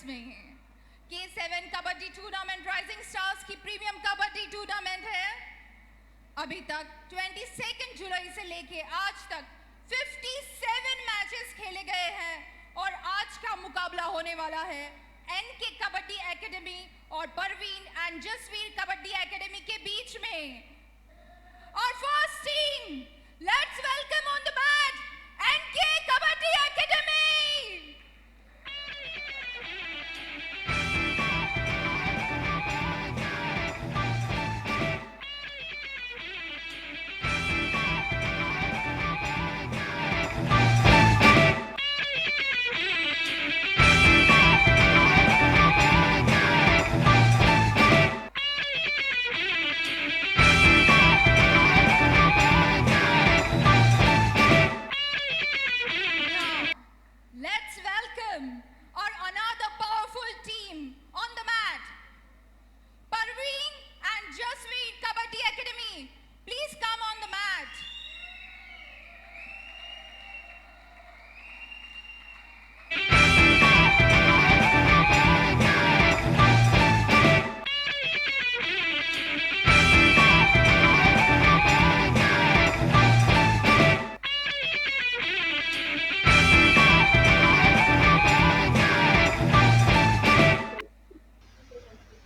में K7 kabaddi tournament rising stars की premium kabaddi tournament है। अभी तक 22 जुलाई से लेके आज तक 57 मैचेस खेले गए हैं और आज का मुकाबला होने वाला है NK कबड्डी एकेडमी और परवीन एंड जसवीर कबड्डी एकेडमी के बीच में। और first team, let's welcome on the mat NK kabaddi academy. Let's welcome our another powerful team on the mat, Parveen and Jasveer Kabaddi Academy. Please come on the mat.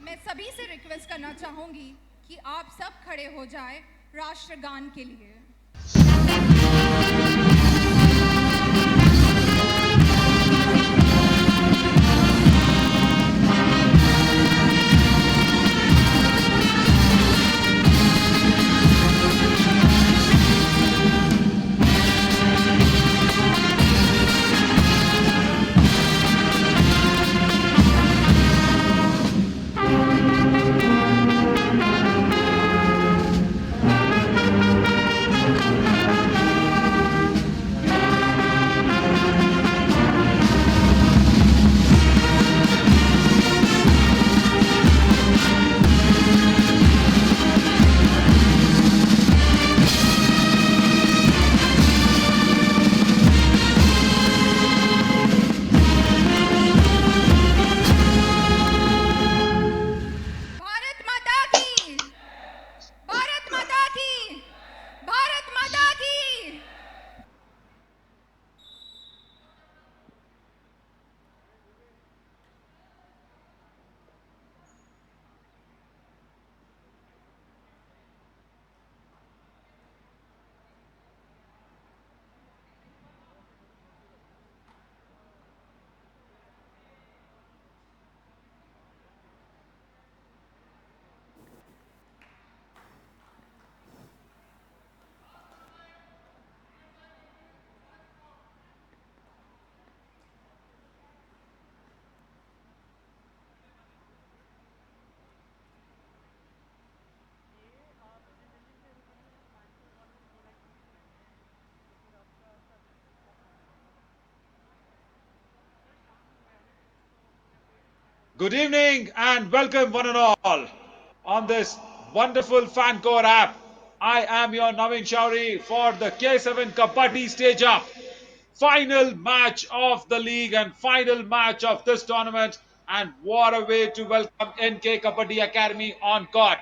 मैं सभी से request करना चाहूंगी कि आप सब खड़े हो जाएं राष्ट्रगान के लिए। भारत माता की, भारत माता की, भारत माता की। Good evening and welcome one and all on this wonderful Fancore app. I am your Naveen Shauri for the K7 Kabaddi Stage Up. Final match of the league and final match of this tournament, and what a way to welcome NK Kabaddi Academy on court.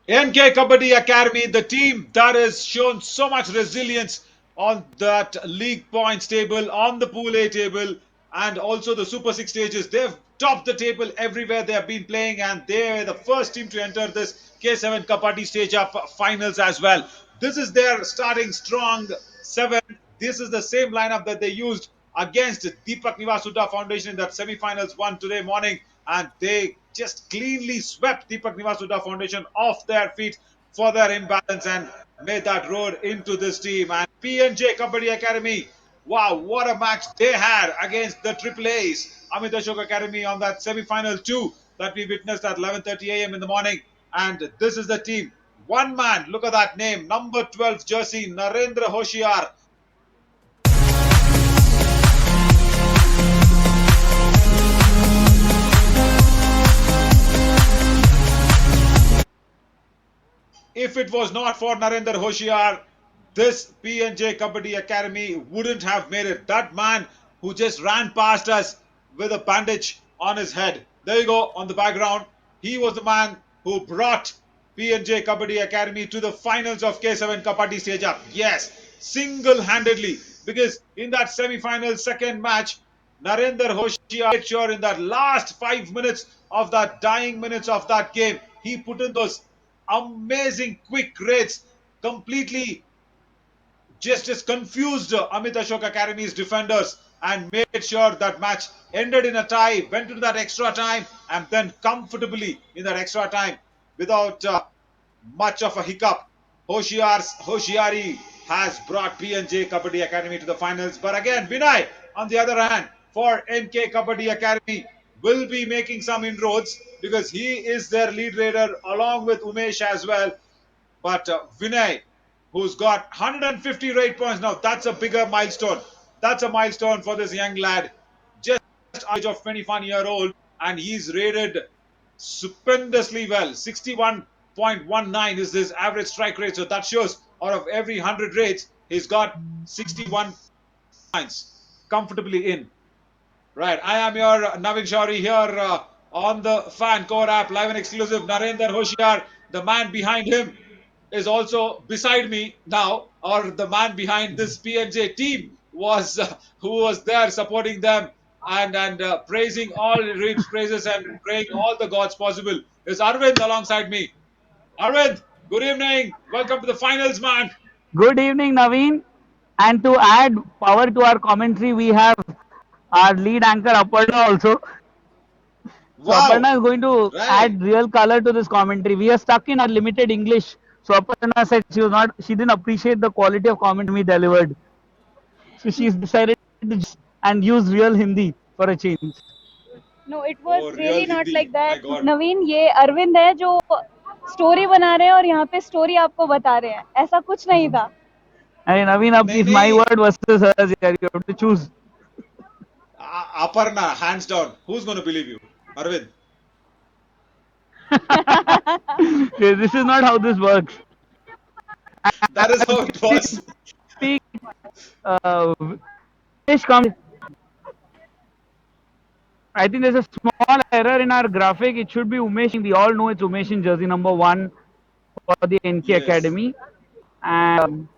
NK Kabaddi Academy, the team that has shown so much resilience on that league points table, on the Pool A table, and also the Super 6 stages. They've topped the table everywhere they have been playing, and they are the first team to enter this K7 Kabaddi Stage Up finals as well. This is their starting strong 7. This is the same lineup that they used against Deepak Nivasuddha Foundation in that semi-finals won today morning, and they just cleanly swept Deepak Nivasuddha Foundation off their feet for their imbalance and made that road into this team. And PNJ Kabaddi Academy, wow, what a match they had against the Triple A's Amit Ashok Academy on that semi-final 2 that we witnessed at 11:30 a.m. in the morning. And this is the team. One man, look at that name, number 12 jersey, Narendra Hoshiar. If it was not for Narendra Hoshiar, this PNJ Kabaddi Academy wouldn't have made it. That man who just ran past us with a bandage on his head. There you go on the background. He was the man who brought P&J Kabaddi Academy to the finals of K7 Kabaddi Stage Up. Yes, single-handedly, because in that semi-final second match, Narendra Hoshiar made sure in that last 5 minutes of that dying minutes of that game, he put in those amazing quick raids, completely just confused Amit Ashok Academy's defenders and made sure that match ended in a tie, went into that extra time, and then comfortably in that extra time without much of a hiccup. Hoshiari has brought P&J Kabaddi Academy to the finals. But again, Vinay, on the other hand, for NK Kabaddi Academy, will be making some inroads because he is their lead raider along with Umesh as well. But Vinay, who's got 150 raid points now, that's a bigger milestone. That's a milestone for this young lad. Just age of 21-year-old, and he's raided stupendously well. 61.19 is his average strike rate. So that shows out of every 100 raids, he's got 61 points comfortably in. Right, I am your Navin Shauri here on the Fancore app, live and exclusive. Narendra Hoshiar, the man behind him, is also beside me now, or the man behind this P&J team was who was there supporting them and praising all rich praises and praying all the gods possible is Arvind alongside me. Arvind, good evening. Welcome to the finals, man. Good evening, Naveen. And to add power to our commentary, we have our lead anchor Aparna also. So Wow. Aparna is going to add real color to this commentary. We are stuck in our limited English. So Aparna said she didn't appreciate the quality of commentary we delivered. So she's decided to just and use real Hindi for a change. No, it was Oh, real really not Hindi. like My that. God. नवीन ये अरविंद है जो story बना रहे हैं और यहाँ पे story आपको बता रहे हैं ऐसा कुछ नहीं था. Hey, Naveen, up नहीं is my नहीं word versus hers here. You have to choose. Aparna, hands down. Who's going to believe you? Arvind. Okay, this is not how this works. That is how it was. Speak, Umesh comes. I think there's a small error in our graphic. It should be Umesh. We all know it's Umesh in jersey number 1 for the NK Yes. Academy. And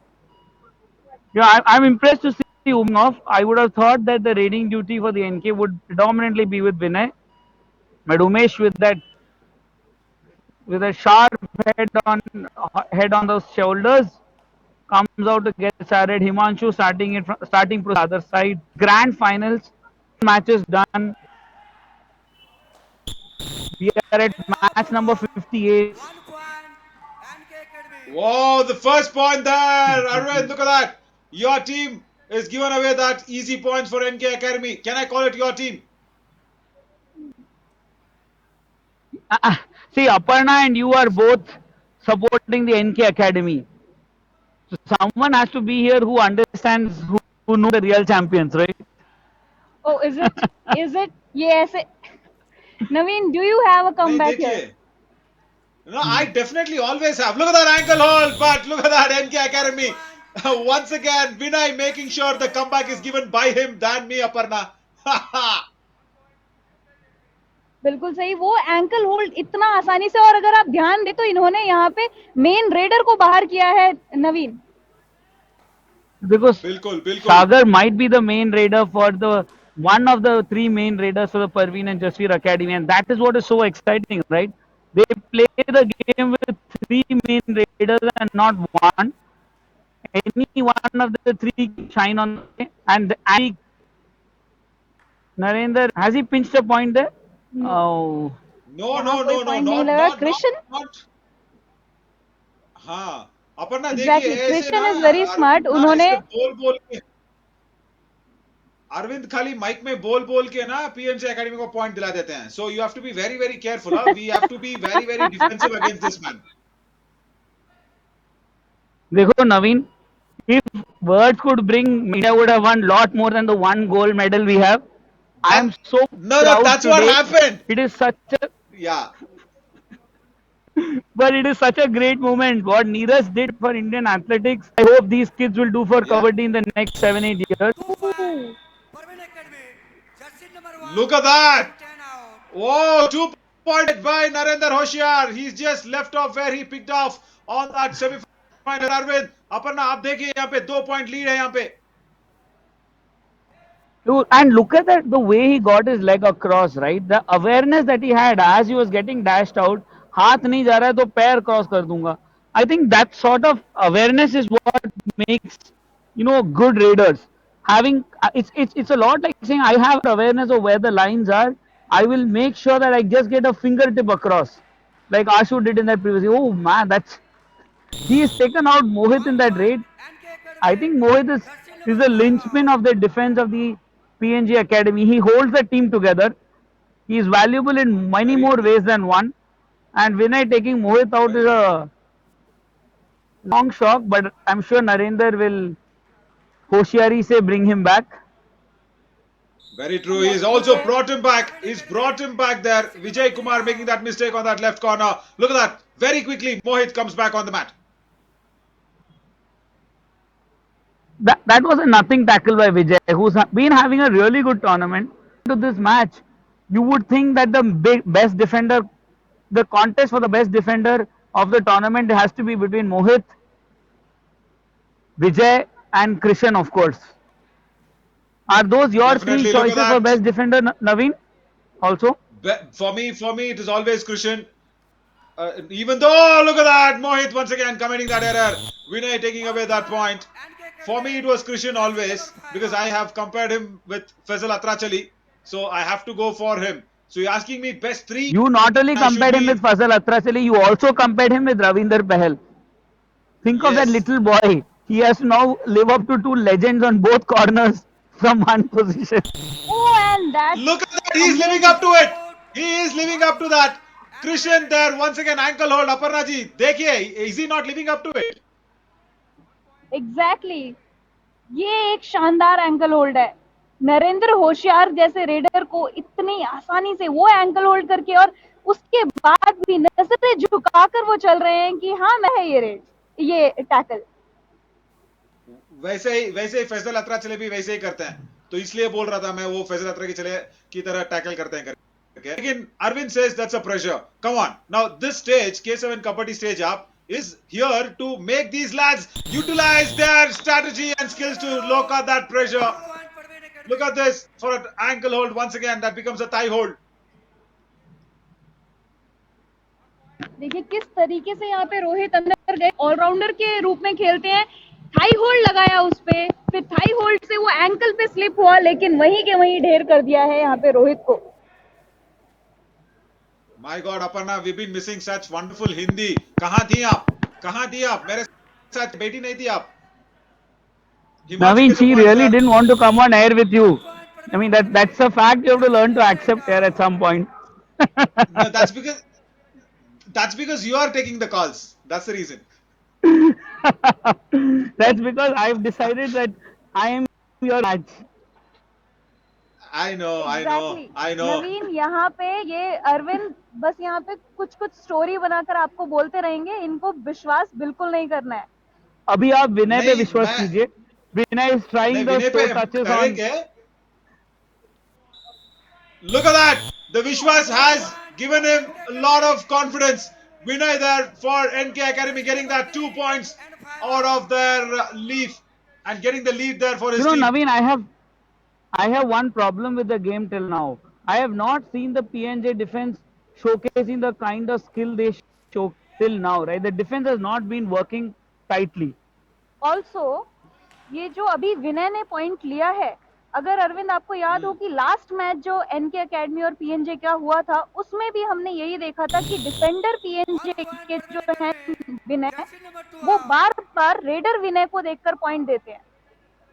I'm impressed to see Umov. I would have thought that the raiding duty for the NK would predominantly be with Vinay. But Umesh with a sharp head on those shoulders comes out to get started. Himanshu starting from the other side. Grand finals, matches done. We are at match number 58. Wow, the first point there. Arvind, look at that. Your team is given away that easy points for NK Academy. Can I call it your team? See, Aparna and you are both supporting the NK Academy. So someone has to be here who understands, who know the real champions, right? Oh, is it ये ऐसे नवीन, do you have a नहीं comeback here? देखिए. No, I definitely always have. Look at that ankle hold, but look at that NK Academy. Once again, Vinay making sure the comeback is given by him than me, Aparna. बिल्कुल सही. वो ankle hold इतना आसानी से, और अगर आप ध्यान दें तो इन्होंने यहाँ पे मेन रेडर को बाहर किया है नवीन. Because बिल्कुल बिल्कुल. Sagar might be the main raider for the one of the 3 main raiders for the Parveen and Jasveer Academy, and that is what is so exciting, right? They play the game with 3 main raiders and not one. Any one of the 3 shine on, and Narendra, has he pinched a point there? No. Oh. No, यहाँ no, कोई no, no, point नहीं not, लगा. not, Krishna, not. हाँ, Aparna Exactly. देखिए ऐसे Christian ना is very smart. Arvind ना उन्होंने ऐसे बोल के अरविंद खाली माइक में बोल के ना पीएनजे एकेडमी को पॉइंट दिला देते हैं. So you have to be very very careful. We have to be very very defensive against this man. देखो नवीन, if words could bring, India would have won lot more than the 1 gold medal we have. I am so No, proud that's today. what happened. It is such a, Yeah. but it is such a great moment. What Neeraj did for Indian athletics, I hope these kids will do for Yeah. Kabaddi in the next 7-8 years. Look at that. Oh, 2 point by Narendra Hoshiar. He's just left off where he picked off on that semi-final. Arvind, Aparna, आप देखिए यहाँ पे 2 point lead है यहाँ पे. Dude, and look at that, the way he got his leg across, right? The awareness that he had as he was getting dashed out, हाथ नहीं जा रहा है तो पैर क्रॉस कर दूंगा. I think that sort of awareness is what makes, good raiders. Having it's a lot like saying I have awareness of where the lines are. I will make sure that I just get a fingertip across, like Ashu did in that previous. Oh man, he has taken out Mohit in that raid. I think Mohit is the linchpin of the defense of the PNG Academy. He holds the team together. He is valuable in many Very more true. ways than one. And Vinay taking Mohit out is a long shock, but I'm sure Narendra will Hoshiari say bring him back. Very true. He's also brought him back. He's brought him back there. Vijay Kumar making that mistake on that left corner. Look at that. Very quickly, Mohit comes back on the mat. That was a nothing tackle by Vijay, who's been having a really good tournament. To this match, you would think that the best defender, the contest for the best defender of the tournament has to be between Mohit, Vijay, and Krishan, of course. Are those your three Definitely, look at choices for that. best defender, Naveen? Also, For me, it is always Krishan. Even though, look at that, Mohit once again committing that error. Vinay taking away that point. For me, it was Krishan always because I have compared him with Faisal Atrachali. So I have to go for him. So you're asking me best three? you not only I should compared him be- with Fazal Atrachali, you also compared him with Ravinder Pahel. Think of that Yes. little boy. He has to now live up to two legends on both corners from one position. Oh, and that. Look at that. He's living up to it. He is living up to that. Krishan there once again ankle hold. Aparna ji, देखिए, is he not living up to it? Exactly ये एक शानदार ankle hold है. नरेंद्र होशियार जैसे raider को इतनी आसानी से वो एंकल होल्ड करके, और उसके बाद भी नजरें झुकाकर वो चल रहे हैं कि हाँ मैं है ये टैकल. वैसे ही फैसल अत्रा चले भी वैसे ही करते हैं, तो इसलिए बोल रहा था मैं वो फैसल अत्रा की चले की तरह टैकल करते हैं करके. लेकिन Arvind says that's a pressure. Come on now, this stage K7 kabaddi stage आप is here to make these lads utilize their strategy and skills to lock out that pressure. Look at this for an ankle hold once again that becomes a thigh hold. देखिए किस तरीके से यहाँ पे रोहित अंदर गए, allrounder के रूप में खेलते हैं. थाई होल्ड लगाया उस पे, फिर थाई होल्ड से वो एंकल पे स्लिप हुआ, लेकिन वहीं के वहीं ढेर कर दिया है यहाँ पे रोहित को. My God, Aparna, we've been missing such wonderful Hindi. कहाँ थी आप? कहाँ थी आप? मेरे साथ बैठी नहीं थी आप? Naveen, she really didn't want to come on air with you. I mean, that's a fact you have to learn to accept here at some point. No, that's because you are taking the calls. That's the reason. That's because I've decided that I am your match. I know. नवीन, यहाँ पे ये अरविंद बस यहाँ पे कुछ story बनाकर आपको बोलते रहेंगे, इनको विश्वास बिल्कुल नहीं करना है. अभी आप विनय पे नहीं, विश्वास कीजिए. Vinay is trying नहीं, the विनय toe पे touches on. करेंगे. Look at that. The Vishwas has given him a lot of confidence. Vinay there for NK Academy getting that 2 points out of their leaf and getting the lead there for his team. Naveen, I have one problem with the game till now. I have not seen the PNJ defense showcasing the kind of skill they show till now, right? The defense has not been working tightly. Also ये जो अभी विनय ने point लिया है, अगर अरविंद आपको याद हो कि लास्ट मैच जो एनके एकेडमी और पीएनजे का हुआ था, उसमें भी हमने यही देखा था कि डिफेंडर पीएनजे के जो हैं विनय, वो बार बार रेडर विनय को देखकर पॉइंट देते हैं.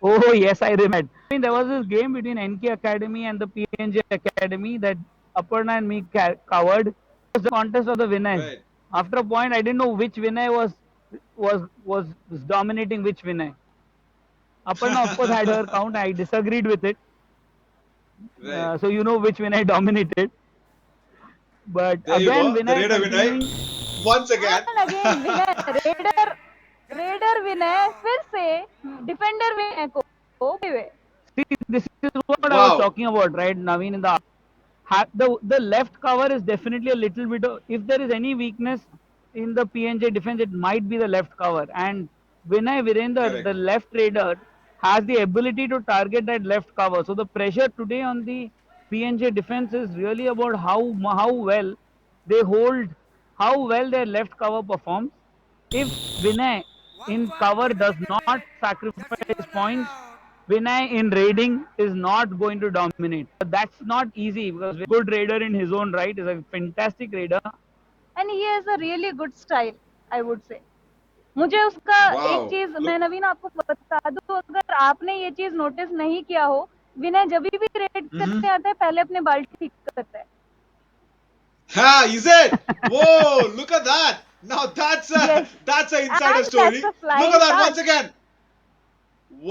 Oh yes, I remember. I mean, there was this game between NK Academy and the PNJ Academy that Aparna and me covered. It was the contest of the Vinay. Right. After a point, I didn't know which Vinay was dominating which Vinay. Aparna, of course, had her count. I disagreed with it. Right. So you know which Vinay dominated. But There you again, go. Vinay The Raider continuing- Vinay once again. Again Vinay raider Vinay फिर से defender विनय को See, this is what I Wow. was talking about, right, Naveen? the left cover is definitely a little bit of, if there is any weakness in the PNJ defense, it might be the left cover. And Vinay Virender, Correct. the left raider, has the ability to target that left cover. So the pressure today on the PNJ defense is really about how well they hold, how well their left cover performs. If Vinay One in point cover does Cricket not Academy. Just sacrifice one run points, out. Vinay in raiding is not going to dominate. But that's not easy because Vinay is a good raider in his own right, is a fantastic raider. And he has a really good style, I would से। मुझे उसका एक Wow. चीज मैं Look. नवीन आपको बता दूं, अगर आपने ये चीज नोटिस नहीं किया हो, विनय जब भी रेड करने आता है पहले अपने बाल ठीक करता है। Ha, is it? Whoa, look at that. Now that's a Yes, that's an insider and story. that's a Look at flying that once touch. again.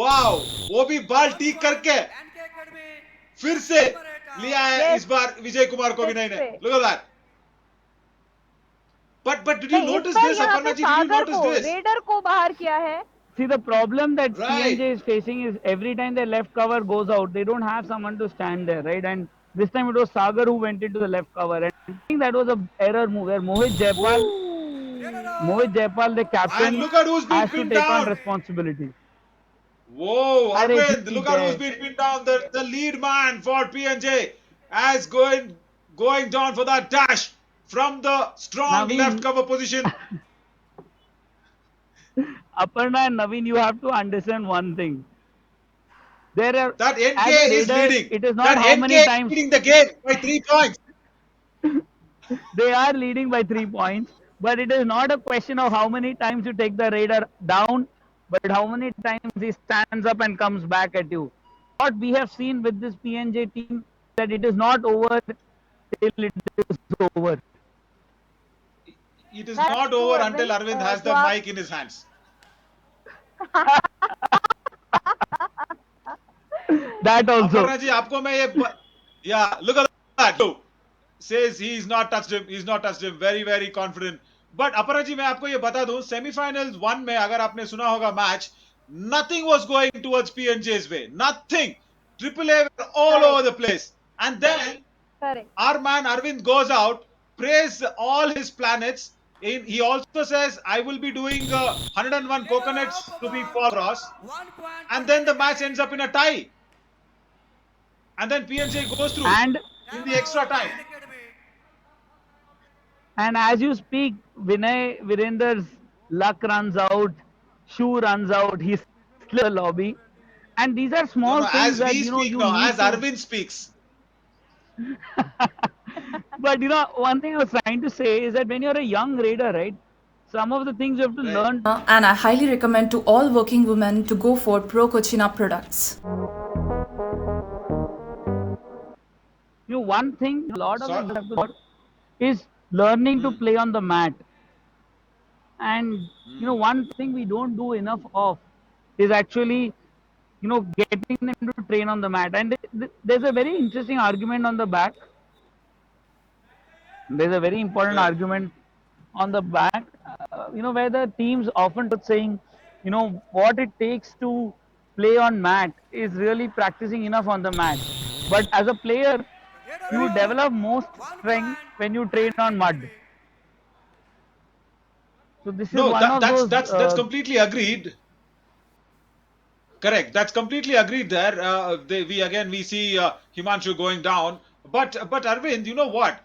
Wow, वो भी बाल One ठीक point करके NK Academy. फिर से Number 8 out. लिया है Yes, इस बार विजय कुमार को फिर विनय ने. से। Look at that. But did you नहीं, इस notice बार this, यहाँ Aparna पे ji? Did you Sagar notice को, this? रेडर को बाहर किया है। See, the problem that Right. PNJ is facing is every time their left cover goes out, they don't have someone to stand there, right? And this time it was Sagar who went into the left cover. And I think that was a error move where Raider Mohit out. Jaipal, the And captain, look at who's been has to pinned take on down. responsibility. Whoa, अरे Arvind, ठीक look at who's है. been pinned down. The lead man for PNJ as going down for that dash from the strong left Naveen, cover position. Aparna and Naveen, you have to understand one thing. There are, That NK as a is raider, leading. it is not That how NK many is times leading the game by 3 points. they are leading by 3 points, but it is not a question of how many times you take the raider down, but how many times he stands up and comes back at you. What we have seen with this PNJ team, that it is not over till it is over. It is That's not true, over until Arvind. Arvind has जो the आप mic in his hands. That also. Aparna ji, आपको मैं ये yeah, look at that. Look, says he's not touched him. He's not touched him. Very very confident. But Aparna ji, मैं आपको ये बता दूं, semi-finals 1 में अगर आपने सुना होगा match, nothing was going towards PNJ's way. Nothing. Triple A were all Correct. over the place. And then correct, our man Arvind goes out, prays all his planets. He also says, I will be doing 101 coconuts to the Paul Ross. 1 point And for then the Cricket match ends up in a tie. And then PNJ goes through And in the extra time. Cricket Academy. and as you speak, Vinay Virender's luck runs out, shoe runs out, he's still in the lobby. And these are No, small no, things as that we you know speak you now, need as to. Arvind speaks. But you know, one thing I was trying to say is that when you're a young raider, right, some of the things you have to Right. learn. And I highly recommend to all working women to go for Pro Cochina products. You know, one thing a lot of So- us have to learn is learning to play on the mat. And you know, one thing we don't do enough of is actually, you know, getting them to train on the mat. And there's a very interesting argument on the back. There's a very important Right. argument on the back, you know, where the teams often saying, you know, what it takes to play on mat is really practicing enough on the mat. But as a player, Raider you out. develop most 1 strength point when you train on mud. So this is No, one of those. that's completely agreed. Correct. That's completely agreed there. We see Himanshu going down. But Arvind, you know what?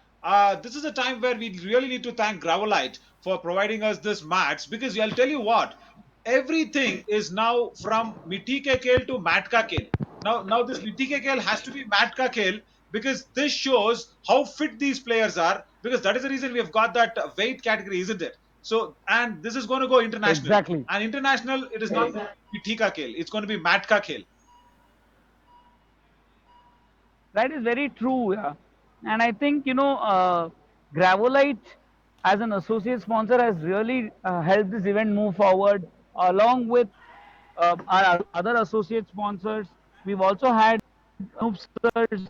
This is a time where we really need to thank Gravelite for providing us this mats, because I'll tell you what, everything is now from Mitti Ke Khel to Mat Ka Khel. Now this Mitti Ke Khel has to be Mat Ka Khel, because this shows how fit these players are, because that is the reason we have got that weight category, isn't it? So, and this is going to go international. Exactly. And international, it is not Mitti Ka Khel. It's going to be Mat Ka Khel. That is very true, yeah. And I think, you know, Gravolite as an associate sponsor has really helped this event move forward, along with our other associate sponsors. We've also had Anup Sir's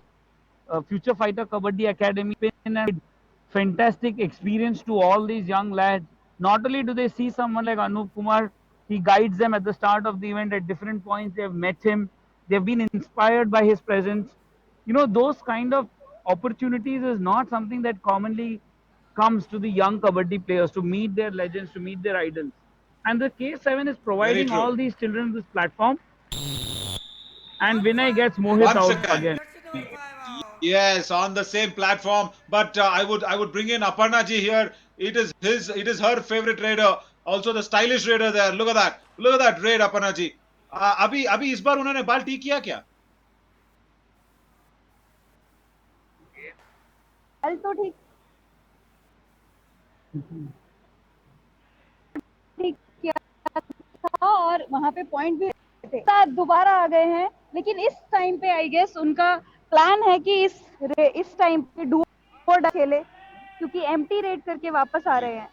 Future Fighter Kabaddi Academy been a fantastic experience to all these young lads. Not only do they see someone like Anup Kumar, he guides them at the start of the event at different points. They have met him, they've been inspired by his presence. You know, those kind of opportunities is not something that commonly comes to the young kabaddi players to meet their legends, to meet their idols. And the K7 is Very providing true. all these children this platform, and 1 Vinay point. gets Mohit Once out again. again. Jersey number 5 out. Yes, on the same platform. But I would bring in Aparna ji here. It is her favorite raider. Also the stylish raider there. Look at that. Look at that raid, Aparna ji. अभी अभी इस बार उन्होंने बाल ठीक किया क्या? कल तो ठीक ठीक किया था और वहां पे पॉइंट भी थे साथ दोबारा आ गए हैं, लेकिन इस टाइम पे आई गेस उनका प्लान है कि इस टाइम पे डू और खेले, क्योंकि एम्प्टी रेड करके वापस आ रहे हैं.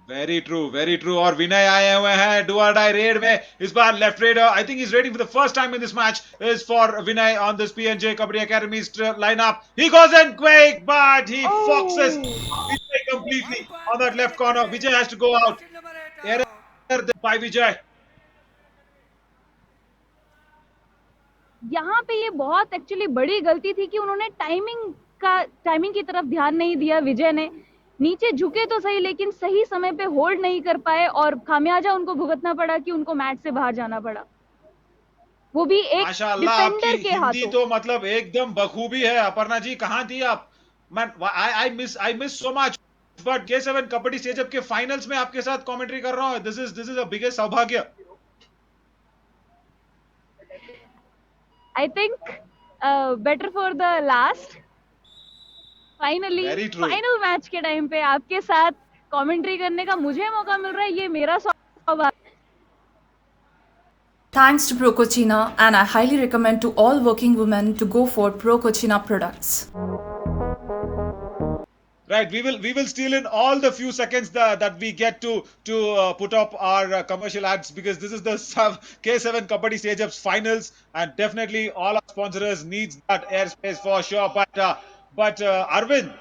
वेरी ट्रू और विनय आए हुए हैं डू और डाई रेड में इस बार left raider I think is raiding for the first time in this match is for Vinay on this PNJ kabaddi academy lineup he goes in quick but he foxes Vijay completely on that left corner. Vijay has to go out. Jersey number 8 out. Error by Vijay. यहाँ पे ये बहुत actually बड़ी गलती थी कि उन्होंने timing की तरफ ध्यान नहीं दिया. विजय ने नीचे झुके तो सही, लेकिन सही समय पे होल्ड नहीं कर पाए और खामियाजा उनको भुगतना पड़ा कि उनको मैच से बाहर जाना पड़ा, वो भी एक माशाल्लाह डिफेंडर आपकी के हिंदी हाथों. तो मतलब एकदम बखूबी है. अपर्णा जी कहाँ थी आप? मैं I miss so much but K7 kabaddi stage up के फाइनल्स में आपके साथ कमेंट्री कर रहा हूँ. दिस इज अ बिगेस्ट सौभाग्य. I think better for the last. Finally Very true. Final match के टाइम पे आपके साथ कमेंट्री करने का मुझे मौका मिल रहा है, ये मेरा सौभाग्य. Thanks to Pro Cochina, and I highly recommend to all working women to go for Pro Cochina products. Right, we will steal in all the few seconds that we get to put up our commercial ads because this is the K7 Kabaddi Stage Ups finals and definitely all our sponsors needs that airspace for sure. But Arvind,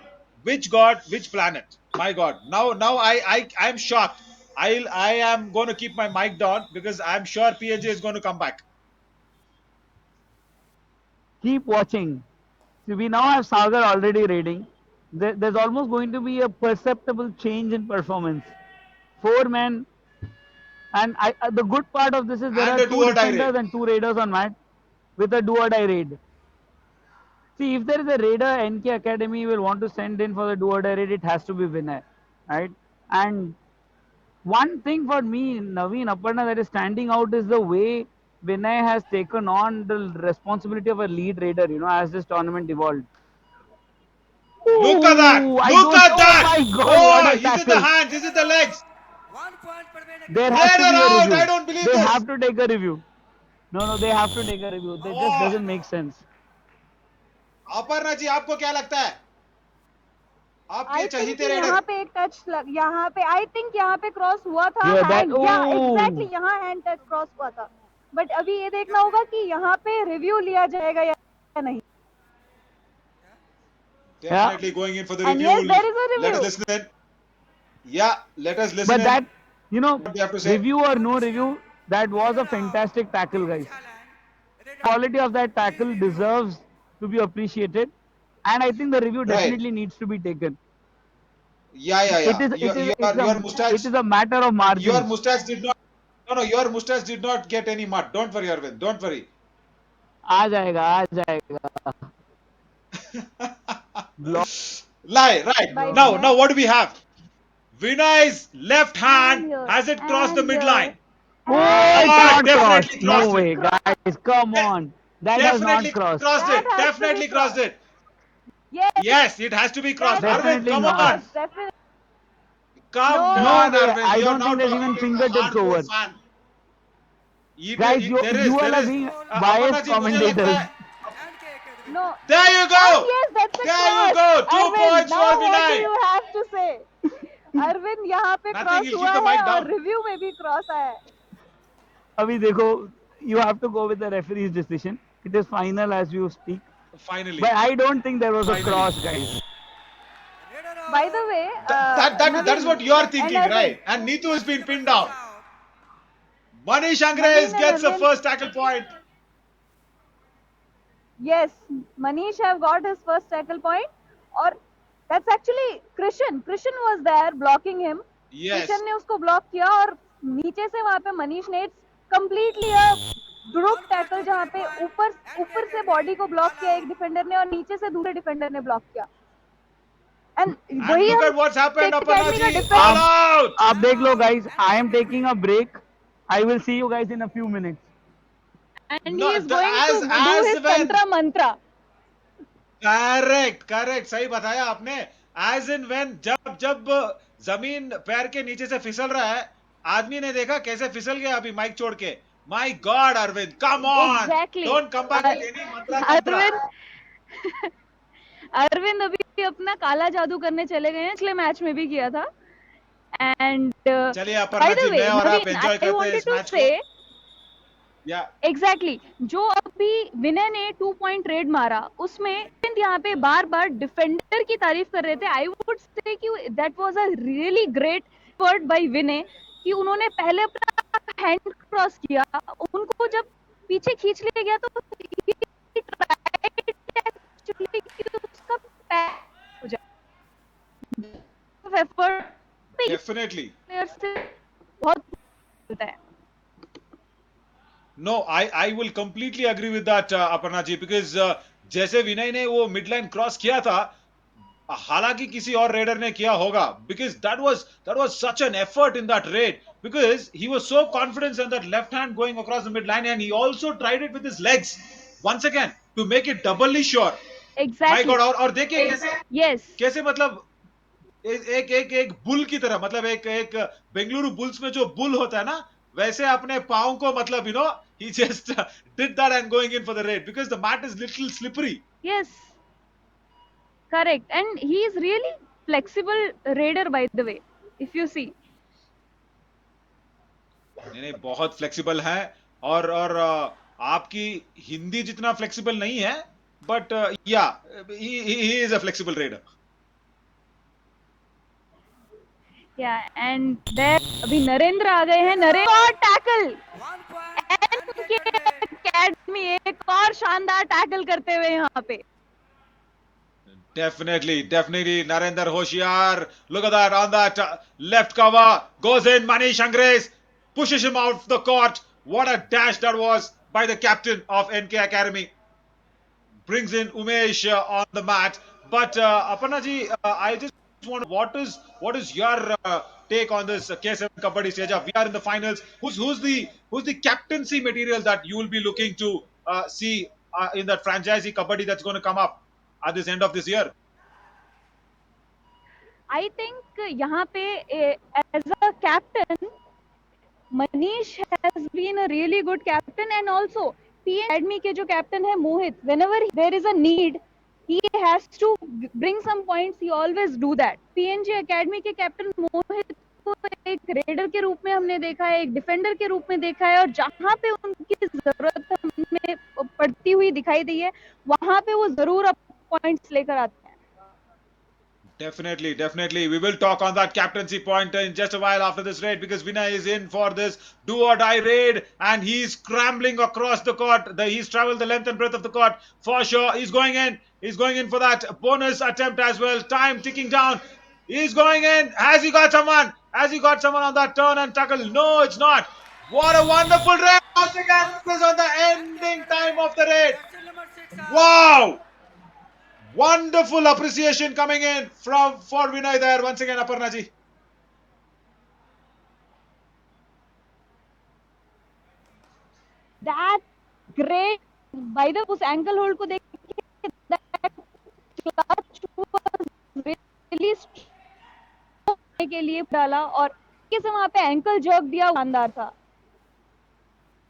which god, which planet? My God, now I am shocked. I am going to keep my mic down because I am sure PNJ is going to come back. Keep watching. See, we now have Sagar already raiding. There's almost going to be a perceptible change in performance. 4 men, and the good part of this is there And are a 2 do or die defenders raid. and 2 raiders on mat with a do or die raid. See, if there is a raider NK Academy will want to send in for the do or die raid, it has to be Vinay, right? And one thing for me, Naveen Aparna, that is standing out is the way Vinay has taken on the responsibility of a lead raider, as this tournament evolved. Look at that! Ooh, I Look don't- at that! Oh my God, Oh, what a is it the tackle. hands? Is it the legs? 1 point Parveen There Academy. has to be Raider a out! review. I don't believe They this. have to take a review. No, they have to take a review. That just Oh. doesn't make sense. Aparna ji आपको क्या लगता है? आपके I think चहीते यहाँ raider पे एक touch यहाँ पे आई थिंक यहाँ पे क्रॉस हुआ था. Yeah, that- हैंड या ooh. एग्जैक्टली यहाँ हैंड टच क्रॉस हुआ था. बट अभी ये देखना होगा कि यहाँ पे रिव्यू लिया जाएगा या नहीं. definitely going in for the And review. yes, there is a Let us review. listen in. Yeah, let us listen But in. that, What do you have to say? review or no review, that was a fantastic tackle, guys. Quality of that tackle deserves to be appreciated, and I think the review Right. definitely needs to be taken. Yeah. Your mustache. It is a matter of margins. Your mustache did not. No. Your mustache did not get any mud. Don't worry, Arvind. Don't worry. आ जाएगा. Block. Lie. Right. Bye, Now, Vinay. what do we have? Vinay's left hand And here, has it crossed the and midline? Oh, it's not definitely crossed. No crossed way, it. guys. Come on. That has Definitely not crossed. crossed That it. has to Definitely be crossed it. Yes. Yes, it has to be crossed. That Arvind, Definitely come not. on. Definitely. Come No on, way. Arvind. I You're don't now think there's talking even to a fingertips hardcore over. fan. Guys, you all are being biased Aparna ji, मुझे लगता commentators. है- NK Academy. No. There you And go. yes, that's a There you cross. go. 2 Arvind, points now for what do Vinay. you have to say? Arvind यहाँ पे Nothing, cross he'll हुआ keep the mic है और down. Review में भी cross आया है. Abhi dekho, you have to go with the referee's decision. It is final as you speak. Finally. But I don't think there was a Finally. cross, guys. Raider out. By the way, That is what you are Naveen thinking, and right? And Neetu has been pinned down. Out. Manish Naveen Angres and gets the Arvind. first tackle point. Yes, Manish have got his first tackle point, और that's actually Krishan. Krishan was there blocking him. Yes. Krishan ने उसको block किया और नीचे से वहां पे मनीष ने कंप्लीटली ग्रुप टैकल जहाँ पे ऊपर से बॉडी को ब्लॉक किया एक डिफेंडर ने और नीचे से दूसरे डिफेंडर ने ब्लॉक किया. एंड And वही look हम at what's happened, tech academy का Aparna ji. Defence. All out. आप देख लो guys, I am taking a break. I will see you guys in a few minutes. And No, he is the- going to as do his when- tantra mantra. Correct सही बताया आपने. As in when जब जमीन पैर के नीचे से फिसल रहा है, आदमी ने देखा कैसे फिसल गया अभी माइक छोड़ के. My god Arvind, come on, Exactly. Don't come back with any mantra Arvind Arvind अभी अपना काला जादू करने चले गए हैं. पिछले मैच में भी किया था. एंड चलिए अपर्णा जी, मैं और आप एंजॉय करते हैं इस मैच को. या एग्जैक्टली जो अभी विनय ने 2 पॉइंट रेड मारा उसमें यहाँ पे बार बार डिफेंडर की तारीफ कर रहे थे. आई वुड से कि that was a really great word by Vinay कि उन्होंने पहले अपना हैंड क्रॉस किया, उनको जब पीछे खींच लिया गया तो he tried actually कि उसका पैर हो जाए. Effort definitely. प्लेयर से बहुत होता है. No, I will completely agree with that, Aparna ji, because जैसे विनय ने वो मिड लाइन क्रॉस किया था, हालांकि किसी और रेडर ने किया होगा, because that was such an effort in that raid, because he was so confident in that left hand going across the mid line, and he also tried it with his legs once again to make it doubly sure. Exactly. My God, और देखिए कैसे Yes. कैसे मतलब एक bull की तरह, मतलब एक बेंगलुरु बुल्स में जो बुल होता है ना, वैसे अपने पाँव को मतलब he just did that and going in for the raid because the mat is little slippery. Yes. Correct. And he is really flexible raider by the way, if you see. नहीं बहुत फ्लेक्सिबल है. और आपकी हिंदी जितना flexible नहीं है, but या he is a flexible raider. Yeah, and there अभी नरेंद्र आ गए हैं. नरेंद्र और टैकल 1 point एनके अकेडमी एक और शानदार टैकल करते हुए यहाँ पे. Definitely, Narendra Hoshiar. Look at that on that left cover. Goes in, Manish Angres pushes him out of the court. What a dash that was by the captain of NK Academy. Brings in Umesh on the mat. But Aparna ji, I just want, what is your take on this K7 Kabaddi stage? We are in the finals. Who's the captaincy material that you will be looking to see in that franchisee Kabaddi that's going to come up at this end of this year? I think यहाँ पे as a captain, Manish has been a really good captain, and also PN Academy के जो captain है मोहित, whenever there is a need, he has to bring some points. He always do that. PNG Academy के captain मोहित को एक raider के रूप में हमने देखा है, एक डिफेंडर के रूप में देखा है, और जहाँ पे उनकी जरूरत हमें पड़ती हुई दिखाई दी है, वहाँ पे वो जरूर पॉइंट्स लेकर आते हैं. Definitely. We will talk on that captaincy point in just a while after this raid, because Vinay is in for this do or die raid and he's scrambling across the court. He's traveled the length and breadth of the court for sure. He's going in for that bonus attempt as well. Time ticking down. He's going in. Has he got someone on that turn and tackle? No, it's not. What a wonderful raid. Once again, this is on the ending time of the raid. Jersey number 6 Wow! Wonderful appreciation coming in for Vinay there once again, Aparna ji. That great. By the way, उस ankle hold को देखिए, that clutch was really strong के लिए डाला और कैसे वहाँ पे ankle jerk दिया, शानदार था.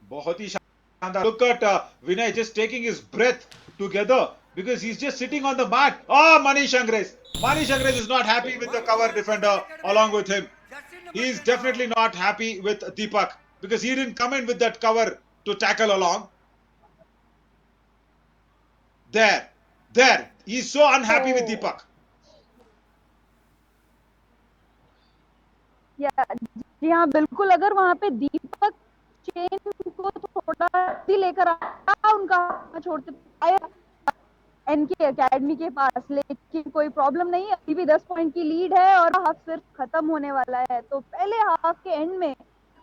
बहुत ही शानदार. Look at Vinay just taking his breath together because he's just sitting on the mat. Oh, Manish Angres is not happy with the cover defender along with him. He is definitely not happy with Deepak because he didn't come in with that cover to tackle along. There. He's so unhappy with Deepak. जी हाँ बिल्कुल. अगर वहाँ पे दीपक chain को थोड़ा भी लेकर आया, उनका छोड़ते एनके एकेडमी के पास, लेकिन कोई प्रॉब्लम नहीं है, अभी भी 10 पॉइंट की लीड है और हाफ सिर्फ खत्म होने वाला है। तो पहले हाफ के एंड में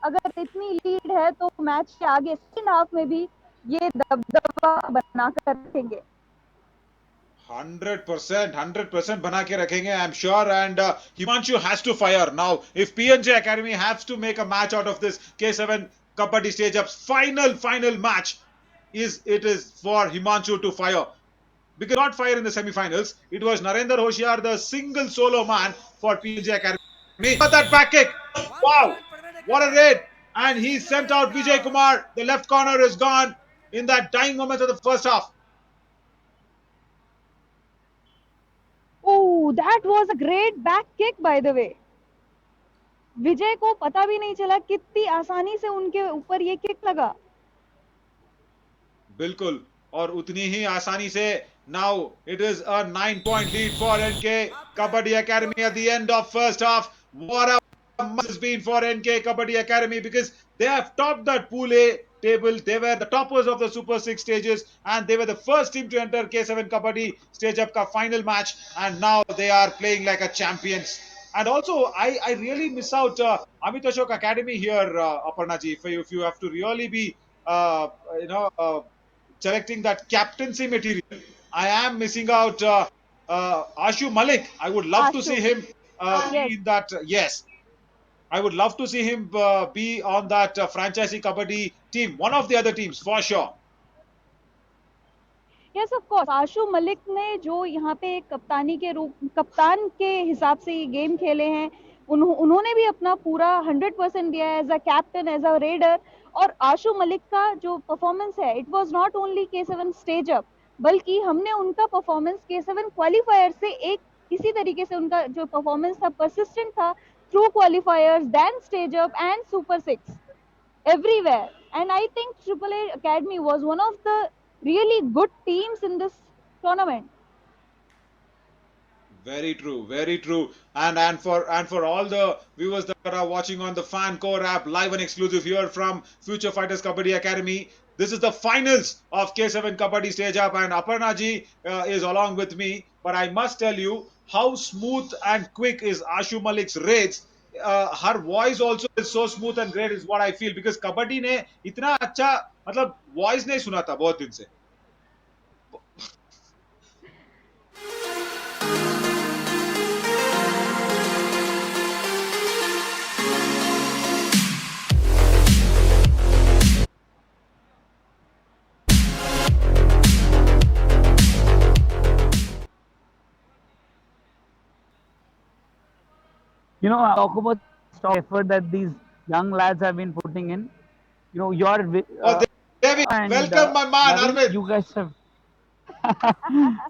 अगर इतनी लीड है तो मैच के आगे सेकंड हाफ में भी ये दबदबा बनाकर रखेंगे। 100%, 100% बना के रखेंगे, I'm sure. And Himanshu has to fire now. If PNJ Academy has to make a match out of this K7 Kabaddi Stage Up's final match, it is for Himanshu to fire. Because not fire in the semi-finals, it was Narendra Hoshiar, the single solo man for PNJ Academy. But that back kick, wow, what a raid! And he sent out Vijay Kumar. The left corner is gone in that dying moment of the first half. Oh, that was a great back kick by the way. विजय को पता भी नहीं चला कितनी आसानी से उनके ऊपर ये किक लगा। बिल्कुल, और उतनी ही आसानी से now it is a 9-point lead for NK Kabaddi Academy at the end of first half. What a month has been for NK Kabaddi Academy, because they have topped that Pool A table. They were the toppers of the Super 6 stages and they were the first team to enter K7 Kabaddi Stage Up Cup final match, and now they are playing like a champions. And also, I really miss out Amit Ashok Academy here, Aparna ji. If you have to really be, you know, selecting that captaincy material, I am missing out Ashu Malik. I would love to see him Yes. be in that. Yes, I would love to see him be on that franchisee kabaddi team, one of the other teams for sure. Yes of course, Ashu Malik ने जो यहाँ पे कप्तान के हिसाब से ये game खेले हैं, उन्होंने भी अपना पूरा 100% दिया है as a captain, as a raider. और आशु मलिक का जो परफॉर्मेंस है, it was not only K7 stage up, बल्कि हमने उनका परफॉर्मेंस K7 क्वालिफायर से एक इसी तरीके से उनका जो परफॉर्मेंस था, परसिस्टेंट था through qualifiers, then stage up and super 6, everywhere. And I think AAA Academy was one of the really good teams in this tournament. Very true, very true. And for all the viewers that are watching on the Fan Core app, live and exclusive here from Future Fighters Kabaddi Academy, this is the finals of K7 Kabaddi Stage Up, and Aparna ji is along with me. But I must tell you how smooth and quick is Ashu Malik's raids. Her voice also is so smooth and great is what I feel, because kabaddi ने इतना अच्छा मतलब voice नहीं सुना था बहुत दिन से. You know, I talk about the effort that these young lads have been putting in. You know, Devi, welcome my man Naveen, Arvind. you guys have.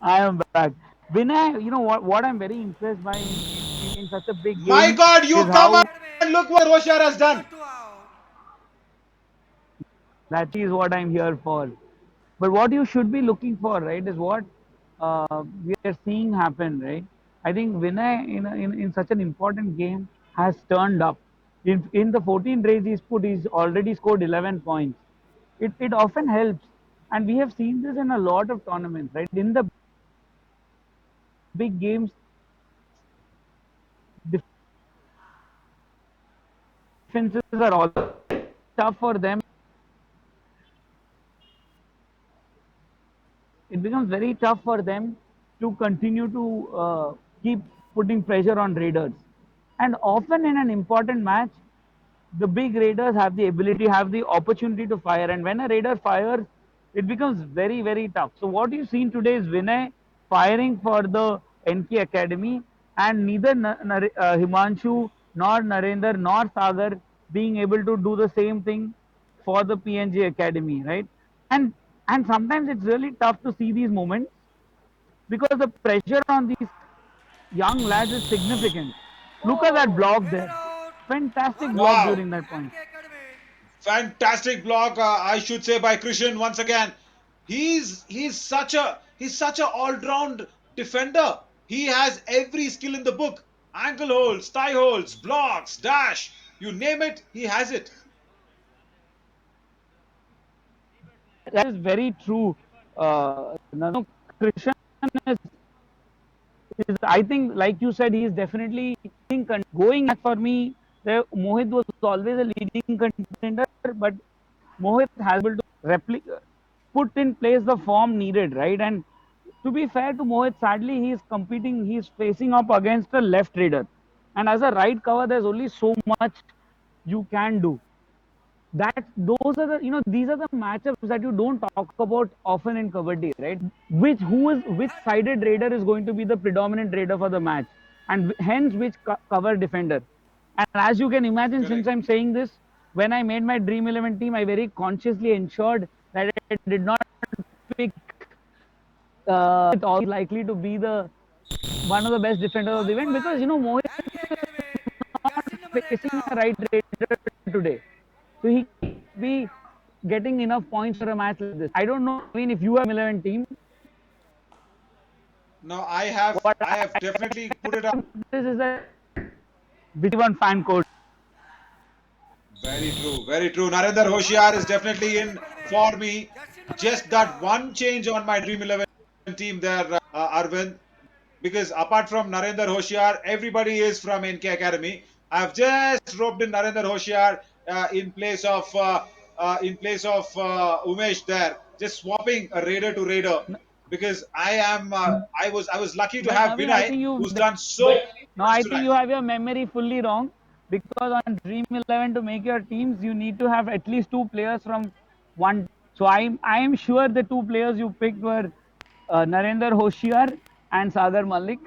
I am back. Vinay, you know what I'm very impressed by in such a big game. My God, you is come how and look what Roshar has done. that is what I'm here for. But what you should be looking for, right, is what we are seeing happen, right? I think Vinay in such an important game has turned up. In the 14 race he's already scored 11 points. It often helps, and we have seen this in a lot of tournaments, right? In the big games, defenses are all tough for them. It becomes very tough for them to continue to keep putting pressure on raiders. And often in an important match, the big raiders have the ability, have the opportunity to fire. And when a raider fires, it becomes very, very tough. So what you've seen today is Vinay firing for the NK Academy, and neither Himanshu nor Narendra nor Sagar being able to do the same thing for the PNG Academy, right? And and sometimes it's really tough to see these moments because the pressure on these young lads is significant. Look at that block there. Fantastic block Wow. during that point. Fantastic block, I should say, by Krishan once again. He's such a all-round defender. He has every skill in the book. Ankle holds, thigh holds, blocks, dash. You name it, he has it. That is very true. No, Krishan I think, like you said, he is definitely going back for me. Mohit was always a leading contender, but Mohit has been able to put in place the form needed, right? And to be fair to Mohit, sadly, he is competing, he is facing up against a left raider. And as a right cover, there's only so much you can do. That those are the, these are the matchups that you don't talk about often in kabaddi, right? Which sided raider is going to be the predominant raider for the match, and hence which cover defender. And as you can imagine, since Correct. I'm saying this, when I made my Dream 11 team, I very consciously ensured that I did not pick it all likely to be the one of the best defenders of the event, because Mohit NK Academy. not Jersey number 8 facing a now. right raider today. So he be getting enough points for a match like this. I don't know, I mean, if you have 11 team, Now what I have definitely put it up. this is a one fan code. Very true, very true. Narendra Hoshiar is definitely in for me. Jersey number 8 Just that now. one change on my Dream 11 team there, Arvind. Because apart from Narendra Hoshiar, everybody is from NK Academy. I've just roped in Narendra Hoshiar in place of Umesh there, just swapping a raider to raider. Because I was lucky to But have Naveen, I Vinay, think who's done so no, I much think tonight. you have your memory fully wrong, because on Dream 11 to make your teams, you need to have at least two players from one. So I am sure the two players you picked were Narendra Hoshiar and Sagar Malik.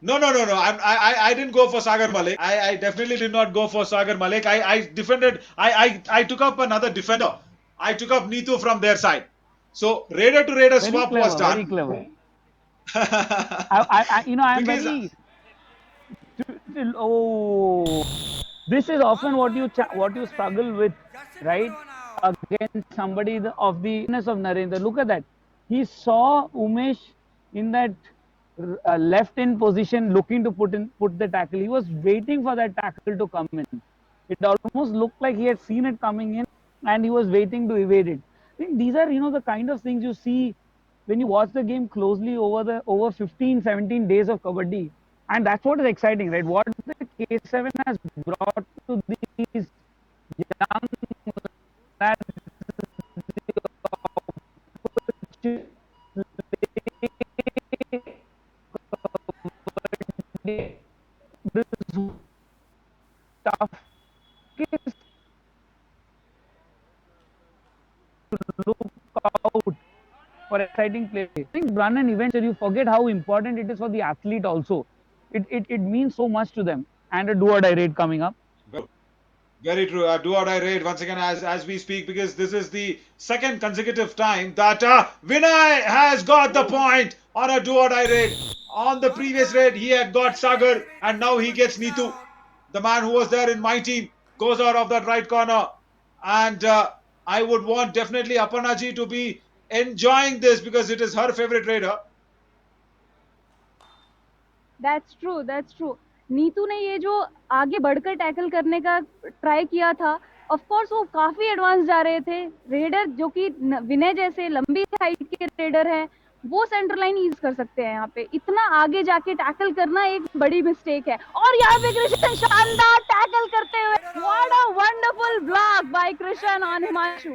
No. I didn't go for Sagar Malik. I definitely did not go for Sagar Malik. I defended. I took up another defender. I took up Neetu from their side. So raider to raider Very swap was clever, very done. clever. I'm Because very. Oh, this is often what you struggle with, Jersey number right? 1 now. Against somebody of the of Narendra. Look at that. He saw Umesh in that left in position, looking to put the tackle. He was waiting for that tackle to come in. It almost looked like he had seen it coming in, and he was waiting to evade it. I think these are the kind of things you see when you watch the game closely over 15, 17 days of kabaddi. And that's what is exciting, right? What the K7 has brought to these young lads, this tough look out for exciting play. I think run an event, you forget how important it is for the athlete also. It means so much to them. And a do or die raid coming up. very true. Do or die raid once again as we speak, because this is the second consecutive time that Vinay has got the point on a do or die raid. On the previous raid, he had got Sagar, and now he gets Neetu. The man who was there in my team goes out of that right corner, and I would want definitely Aparnaji to be enjoying this because it is her favorite raider. That's true, that's true. Neetu ने ये जो आगे बढ़कर tackle करने का try किया था, of course वो काफी एडवांस जा रहे थे। रेडर जो कि विनय जैसे लंबी हाइट के रेडर हैं, वो सेंटर लाइन यूज कर सकते हैं। यहाँ पे इतना आगे जाके टैकल करना एक बड़ी मिस्टेक है। और यहाँ पे कृष्ण शानदार टैकल करते हुए, what a wonderful block bye Krishna on Himanshu.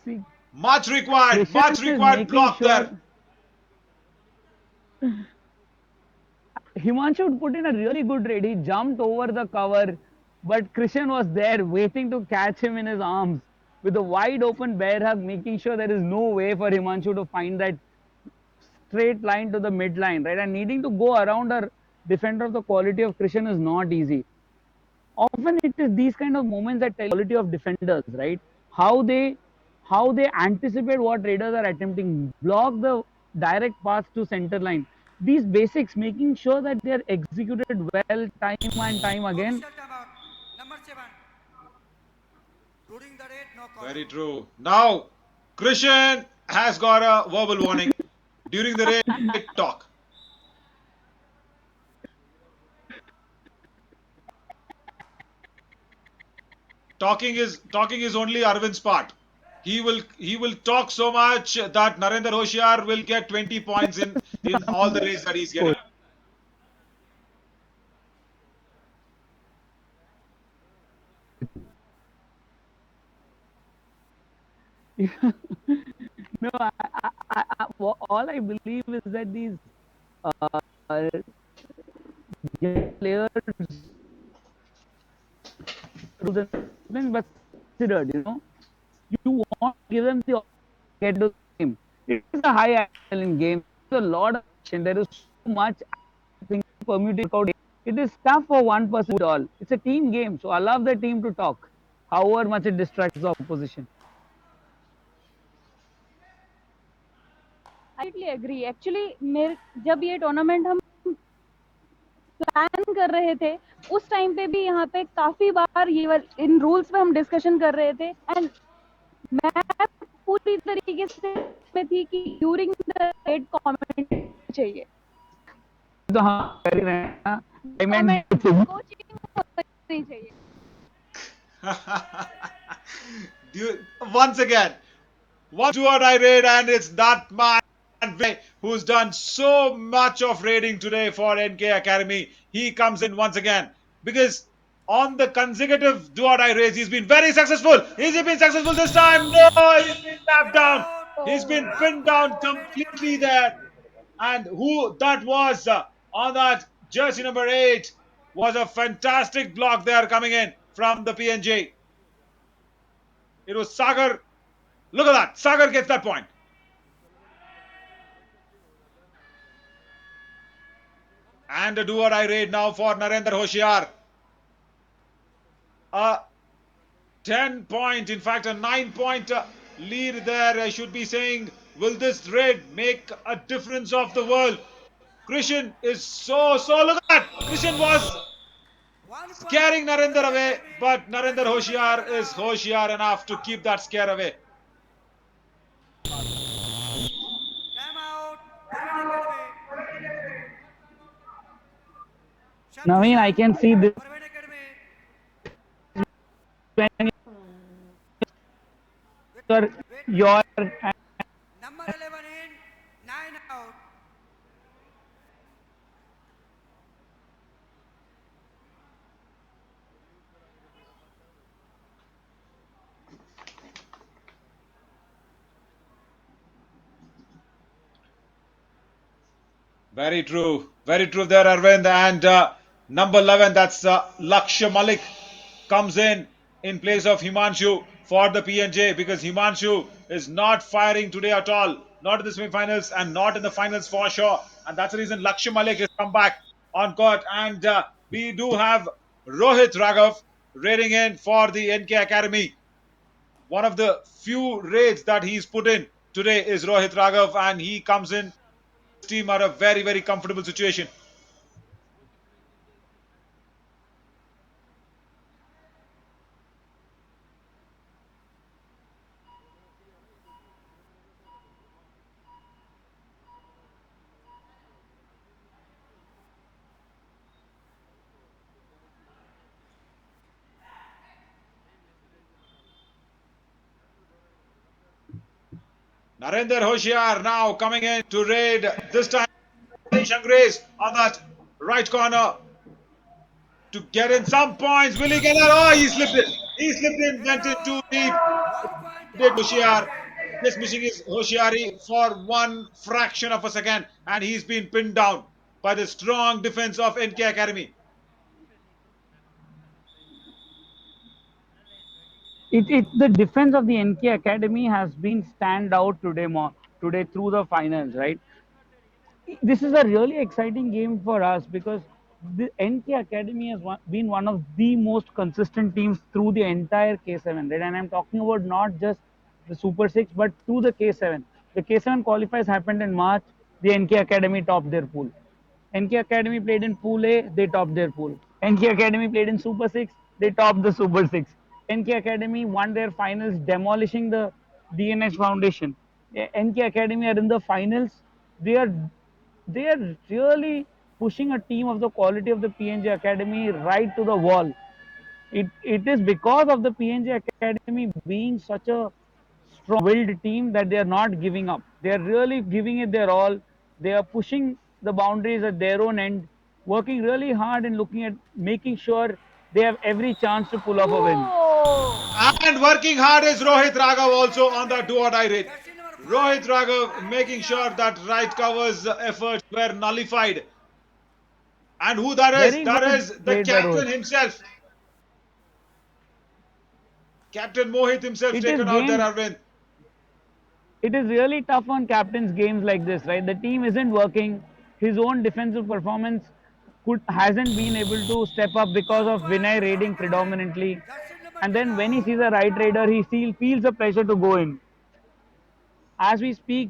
See, Much required Krishan is making block sure there. Himanshu put in a really good raid. He jumped over the cover, but Krishan was there waiting to catch him in his arms with a wide open bear hug, making sure there is no way for Himanshu to find that straight line to the midline, right? And needing to go around a defender of the quality of Krishan is not easy. Often it is these kind of moments that tell quality of defenders, right? How they anticipate what raiders are attempting, block the direct path to center line. These basics, making sure that they are executed well time and time again. Official timeout. Number 7. During the raid, no call. Very true. Now, Krishan has got a verbal warning during the raid talk. Talking is only Arvind's part. He will talk so much that Narendra Hoshiar will get 20 points in all the race that he's getting. No, all I believe is that these young players but considered, you want to give them the get to the game. It is a high adrenaline game. There's a lot of action. There is so much things permuting out. It is tough for one person to do it all. It's a team game, so allow the team to talk, however much it distracts the opposition. I agree actually मेरे जब ये tournament हम plan कर रहे थे उस time पे भी यहाँ पे काफी बार ये इन रूल्स पे हम डिस्कशन कर रहे थे एंड मैं पूरी तरीके से में थी कि ड्यूरिंग द रेड कमेंट चाहिए तो हाँ कर ही रहे हैं ना। I meant कोचिंग नहीं चाहिए Once again, one two I raid, and it's that man who's done so much of raiding today for NK Academy. He comes in once again because on the consecutive do or die race, he's been very successful. Has he been successful this time? No, he's been tapped down. He's been pinned down completely there. And who that was on that jersey number 8 was a fantastic block there coming in from the PNJ. It was Sagar. Look at that. Sagar gets that point. And a do-or-die raid now for Narendra Hoshiar. A 10-point, in fact a 9-point lead there, I should be saying. Will this raid make a difference of the world? Krishan is so, look at that. Krishan was scaring Narendra away, but Narendra Hoshiar is Hoshiar enough to keep that scare away. Time out. Naveen, I can see this Parveen Academy. when your Number 11 in, 9 out. Very true there, Arvind. And number 11, that's Lakshya Malik, comes in place of Himanshu for the PNJ, because Himanshu is not firing today at all, not in the semi-finals and not in the finals for sure, and that's the reason Lakshya Malik has come back on court. And we do have Rohit Raghav raiding in for the NK Academy. One of the few raids that he's put in today is Rohit Raghav, and he comes in team are a very, very comfortable situation. Narendra Hoshiar now coming in to raid, this time Grace on that right corner to get in some points. Will he get it? Oh, he slipped in. Went in too deep. Did Hoshiar. Just missing his Hoshiari for one fraction of a second, and he's been pinned down by the strong defense of NK Academy. The defense of the NK Academy has been stand out today through the finals, right? This is a really exciting game for us because the NK Academy has been one of the most consistent teams through the entire K7, right? And I'm talking about not just the Super 6, but to the K7. The K7 qualifiers happened in March. The NK Academy topped their pool. NK Academy played in Pool A, they topped their pool. NK Academy played in Super 6, they topped the Super 6. NK Academy won their finals, demolishing the DNH Foundation. NK Academy are in the finals. They are really pushing a team of the quality of the PNJ Academy right to the wall. It is because of the PNJ Academy being such a strong-willed team that they are not giving up. They are really giving it their all. They are pushing the boundaries at their own end, working really hard and looking at making sure they have every chance to pull off a win. Oh, And working hard is Rohit Raghav also on the do or die raid. Jersey number 5. Rohit Raghav making sure that right covers efforts were nullified. And who that is? Very That well is the played by captain Rohit. himself. Captain Mohit himself It is taken out there, games. Arvind. It is really tough on captains games like this, right? The team isn't working. His own defensive performance hasn't been able to step up because of Vinay raiding predominantly. Jersey number And then 12. when he sees a right raider, he feels the pressure to go in. As we speak,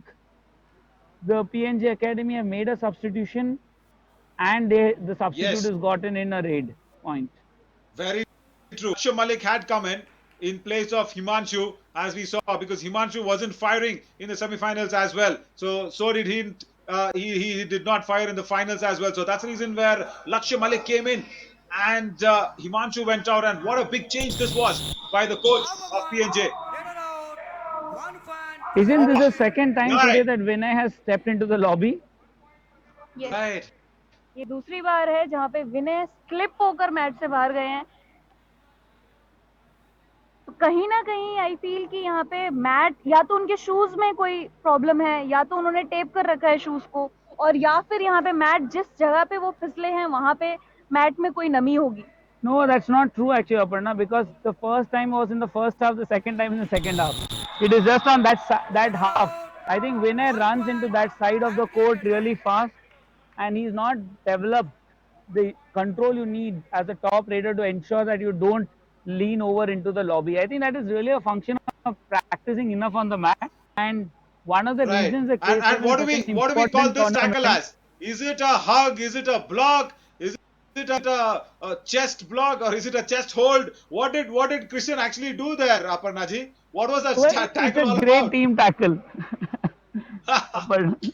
the PNG Academy have made a substitution, and the substitute Yes, is gotten in a raid point. very true. Lakshya Malik had come in place of Himanshu, as we saw, because Himanshu wasn't firing in the semi-finals as well. So did he. He did not fire in the finals as well. So that's the reason where Lakshya Malik came in and Himanshu went out. And what a big change this was by the coach of PNJ. Raider out. One fan. Isn't this the second time Right. today that Vinay has stepped into the lobby? yes. Right. ये दूसरी बार है जहाँ पे विनय slip होकर match से बाहर गए हैं। तो कहीं ना कहीं आई फील कि यहाँ पे मैट या तो उनके शूज में कोई प्रॉब्लम है, या तो उन्होंने टेप कर रखा है शूज को, और या फिर यहाँ पे मैट जिस जगह पे वो फिसले हैं वहां पे मैट में कोई नमी होगी। No, that's not true actually, Aparna, because the first time was in the first half, the second time in the second half. It is just on that half. I think Vinay runs into that side of the court really fast, and he's not developed the control you need as a top raider to ensure that you don't lean over into the lobby. I think that is really a function of practicing enough on the mat, and one of the Right. reasons the And K7 what do is we such an what do we call important this tackle tournament. as? Is it a hug? Is it a block? Is it a chest block or is it a chest hold? What did Christian actually do there, Aparna ji? What was that Well, it's tackle a all great about? team tackle. But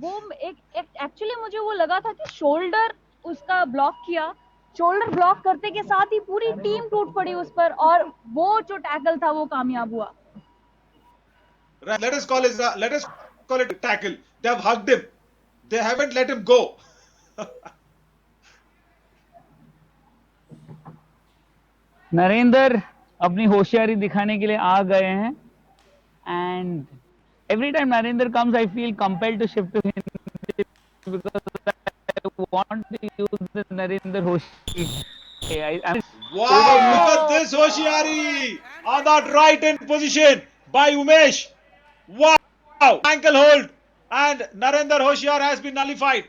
वो एक actually मुझे वो लगा था कि shoulder उसका block किया, shoulder block करते के साथ ही पूरी टीम टूट पड़ी उस पर, और वो जो टैकल था वो कामयाब हुआ। Right. Let us call it a tackle. They have hugged him. They haven't let him go. Narendra अपनी होशियारी दिखाने के लिए आ गए हैं, and every time Narendra comes, I feel compelled to shift to Hindi because I want to use the Narendra Hoshi. Wow, look at this Hoshiari on that right end position by Umesh. Wow, ankle hold, and Narendra Hoshiar has been nullified.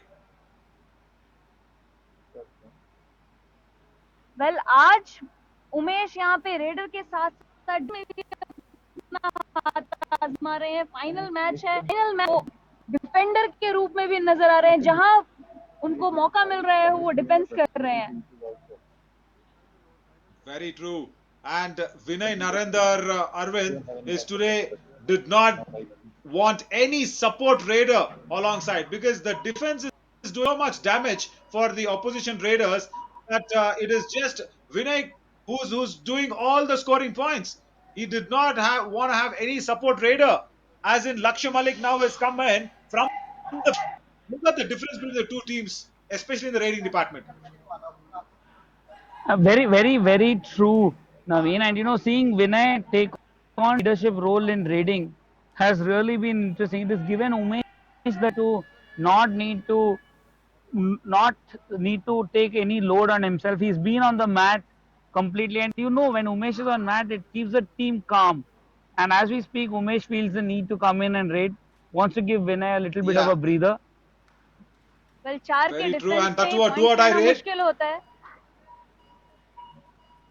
Well आज उमेश यहाँ पे raider के साथ साथ में भी अपना हाथ आजमा रहे हैं। फाइनल मैच है, फाइनल मैच वो डिफेंडर के रूप में भी नजर आ रहे हैं, जहां उनको मौका मिल रहा है वो डिफेंस कर रहे हैं। Very true. And Vinay Narendra Arvind is today did not want any support raider alongside because the defense is doing so much damage for the opposition raiders that it is just Vinay who's doing all the scoring points. He did not want to have any support raider, as in Lakshya Malik now has come in from the. Look at the difference between the two teams, especially in the raiding department. Very, very, very true, Naveen. And you know, seeing Vinay take on leadership role in raiding has really been interesting. It has given Umesh that to not need to take any load on himself. He's been on the mat completely, and you know when Umesh is on mat, it keeps the team calm. And as we speak, Umesh feels the need to come in and raid, wants to give Vinay a little bit of a breather. Well चार के Very true, defence and that में was do or point die लेना raid. मुश्किल होता है।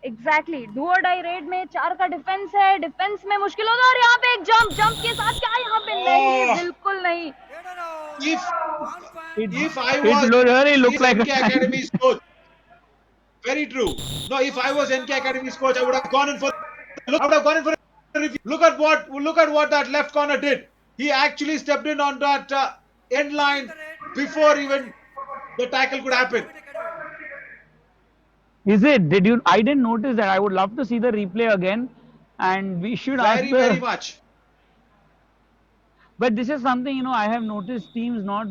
Exactly, do और die raid में चार का डिफेंस है, डिफेंस में मुश्किल होगा, और यहाँ पे एक जंप के साथ क्या यहाँ पे नहीं, बिल्कुल नहीं। Raider out. If One fan. If I It was really looked his like NK a Academy's coach, very true. No, if I was NK Academy's coach, I would have gone in for. I would have gone in for a review. Look at what that left corner did. He actually stepped in on that end line before even the tackle could happen. Is it? I didn't notice that. I would love to see the replay again. and we should ask Very much. But this is something, I have noticed teams not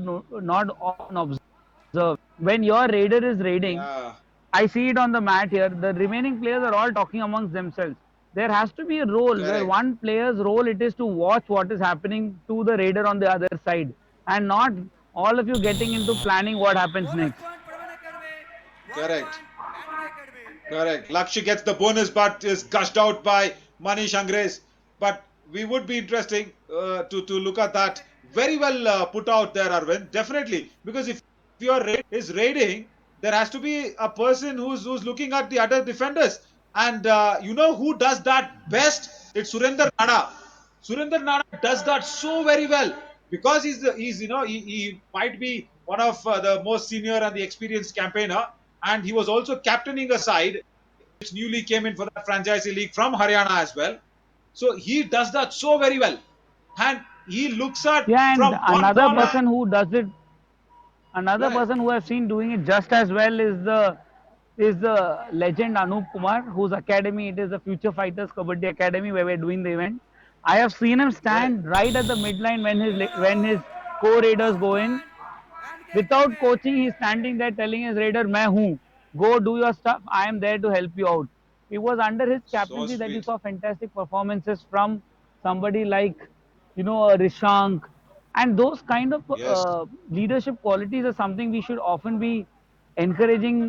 often observe. When your raider is raiding, Yeah, I see it on the mat here. The remaining players are all talking amongst themselves. There has to be a role where correct. one player's role it is to watch what is happening to the raider on the other side, and not all of you getting into planning what happens bonus next. Point ಪಡವನ ಕಡಿಮೆ 1 Correct. Point ಬ್ಯಾಟ್ಗೆ ಕಡಿಮೆ Correct. Lakshya gets the bonus, but is gushed out by Manish Angres. But we would be interesting to look at that. Very well put out there, Arvind. Definitely, because if your raid is raiding, there has to be a person who's looking at the other defenders. And you know who does that best? It's Surinder Nada. Surinder Nada does that so very well because he's he might be one of the most senior and the experienced campaigner, and he was also captaining a side which newly came in for the franchisee league from Haryana as well. So he does that so very well, and he looks at Yeah, and from one corner. another Correct. person who I've seen doing it just as well is the legend Anup Kumar, whose academy it is the Future Fighters Kabaddi Academy where we're doing the event. I have seen him Correct. stand right at the midline when his co-raiders go in. ಬ್ಯಾಟ್ಗೆ Without ಕಡಿಮೆ coaching, he's standing there telling his raider, "Main hoon. Go do your stuff. I am there to help you out." It was under his So captaincy that you sweet. saw fantastic performances from somebody like, Rishank. And those kind of Yes. leadership qualities are something we should often be encouraging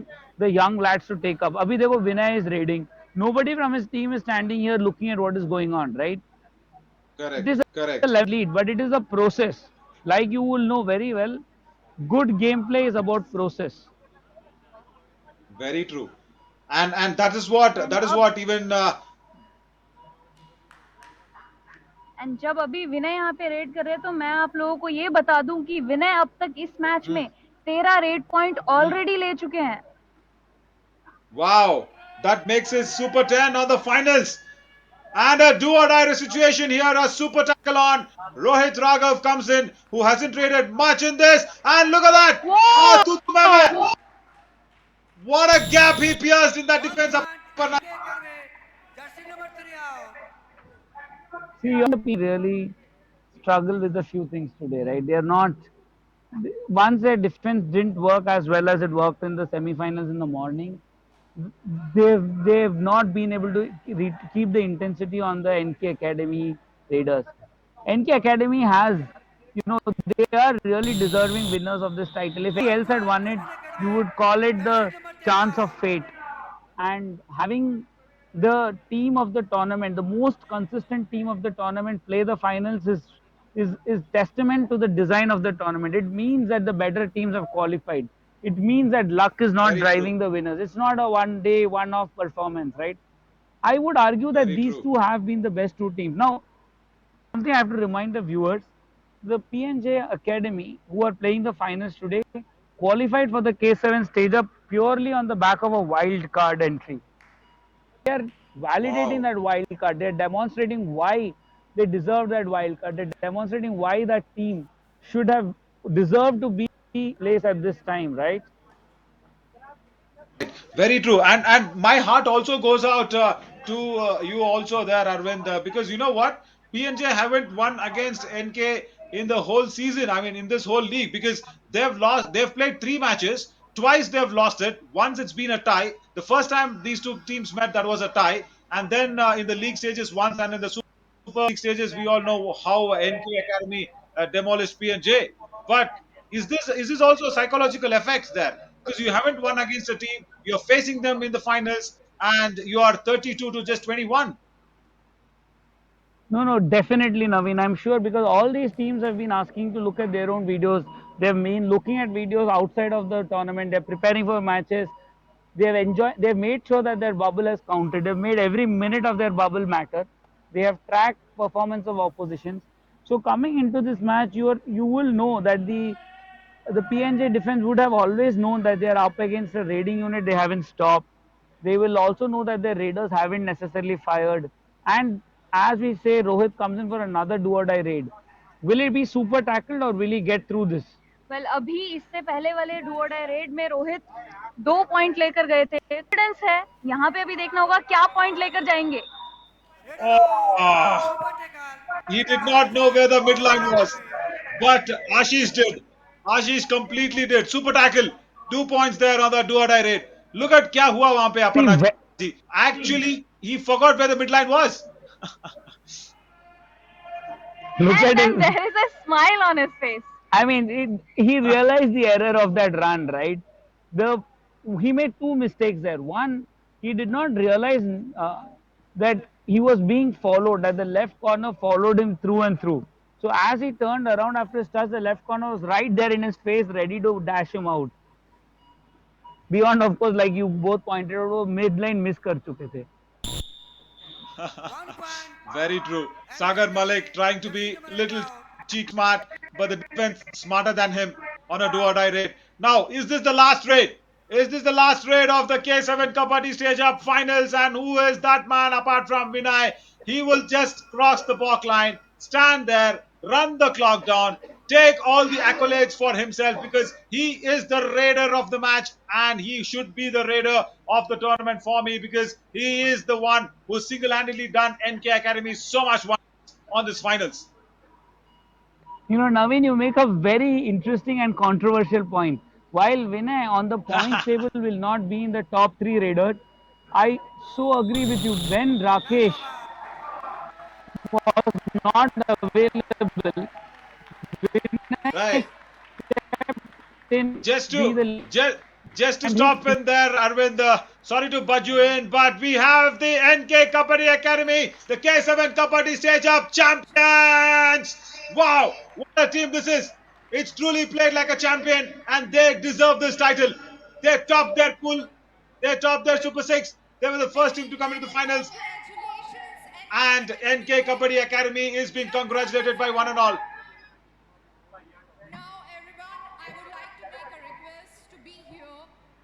the young lads to take up. Abhi dekho, Vinay is raiding. Nobody from his team is standing here looking at what is going on, right? It Correct. is a Correct. lead, but it is a process. Like you will know very well, good gameplay is about process. Very true. And that is what even and जब अभी विनय यहाँ पे red कर रहे हैं तो मैं आप लोगों को ये बता दूं कि विनय अब तक इस मैच hmm, में 13 रेड पॉइंट ऑलरेडी ले चुके हैं. wow, that makes it Super 10 on the finals. And a do or die situation here. A super tackle on. Rohit Raghav comes in, who hasn't traded much in this. And look at that. Ah, Tutu Mehmet. What a gap he pierced in that defense. ಬ್ಯಾಟ್ಗೆ ಕಡಿಮೆ Jersey number 3 आओ See, your team really struggle with a few things today, right? They are not. Once their defense didn't work as well as it worked in the semi-finals in the morning, they've not been able to keep the intensity on the NK Academy Raiders. NK Academy has, they are really deserving winners of this title. If anybody else had won it, you would call it the chance of fate. And having the team of the tournament, the most consistent team of the tournament, play the finals is testament to the design of the tournament. It means that the better teams have qualified. It means that luck is not Very true. driving the winners. It's not a one day, one off performance, right? I would argue that Very these true. two have been the best two teams. Now, something I have to remind the viewers, the PNJ Academy, who are playing the finals today, qualified for the K7 stage up purely on the back of a wild card entry. They are validating Wow. that wild card. They are demonstrating why they deserve that wild card. They're demonstrating why that team should have deserved to be placed at this time, right? Very true. And my heart also goes out to you also there, Arvind, because you know what? PNJ haven't won against NK in the whole season. I mean, in this whole league, because they've played 3 matches. Twice they've lost it. Once it's been a tie. The first time these two teams met, that was a tie. And then in the league stages once, and in the Super League stages, we all know how NK Academy demolished PNJ. But is this also psychological effects there? Because you haven't won against a team, you're facing them in the finals, and you are 32 to just 21. No, definitely, Naveen. I'm sure because all these teams have been asking to look at their own videos. They've been looking at videos outside of the tournament. They're preparing for matches. They've made sure that their bubble has counted. They've made every minute of their bubble matter. They have tracked performance of oppositions. So coming into this match, you will know that the PNJ defense would have always known that they are up against a raiding unit they haven't stopped. They will also know that their raiders haven't necessarily fired. And as we say, Rohit comes in for another do or die raid. Will it be super tackled or will he get through this? Well अभी इससे पहले वाले do और die raid में Rohit 2 point लेकर गए थे. Confidence है यहाँ पे. अभी देखना होगा क्या पॉइंट लेकर जाएंगे. Oh, super tackle. he did not know where the midline was, but Ashish did. Ashish completely did. Super tackle. 2 points there on the do or die rate. Look at क्या हुआ वहां पे See, Aparna ji. Actually, he forgot where the midline was. look at And his. there is a smile on his face. I mean, he realized the error of that run, right? The He made two mistakes there. One, he did not realize that he was being followed. That the left corner followed him through and through. So as he turned around after his touch, the left corner was right there in his face, ready to dash him out. Beyond, of course, like you both pointed out, वो midline miss कर चुके थे. 1 point. Very true. Sagar Malik trying to be little cheat smart, but the defense smarter than him on a do or die raid. Now, is this the last raid? Is this the last raid of the K7 Kabaddi Stage Up finals? And who is that man apart from Vinay? He will just cross the balk line, stand there, run the clock down, take all the accolades for himself because he is the raider of the match and he should be the raider of the tournament for me because he is the one who single-handedly done NK Academy so much on this finals. You know, Naveen, you make a very interesting and controversial point. While Vinay on the points table will not be in the top three raiders, I so agree with you. When Rakesh was not available, Vinay Right. in Just be to the just to and stop in there, Arvind. Sorry to butt you in, but we have the NK Kabaddi Academy, the K7 Kabaddi Stage Up champions. Wow, what a team this is! It's truly played like a champion, and they deserve this title. They topped their pool, they topped their Super Six. They were the first team to come into the finals, Congratulations, and NK NK Academy. Kabaddi Academy is being congratulated by one and all. Now, everyone, I would like to make a request to be here.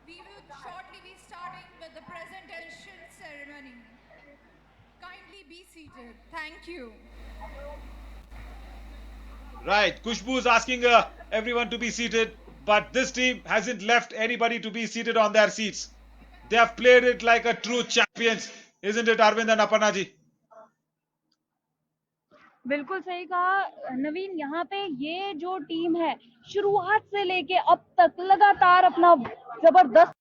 We will shortly be starting with the presentation ceremony. Kindly be seated. Thank you. Right. Kushbu is asking everyone to be seated, but this team hasn't left anybody to be seated on their seats. They have played it like a true champions, isn't it, Arvind and Aparna ji? बिल्कुल सही कहा नवीन। यहाँ पे ये जो team है शुरुआत से लेके अब तक लगातार अपना जबरदस्त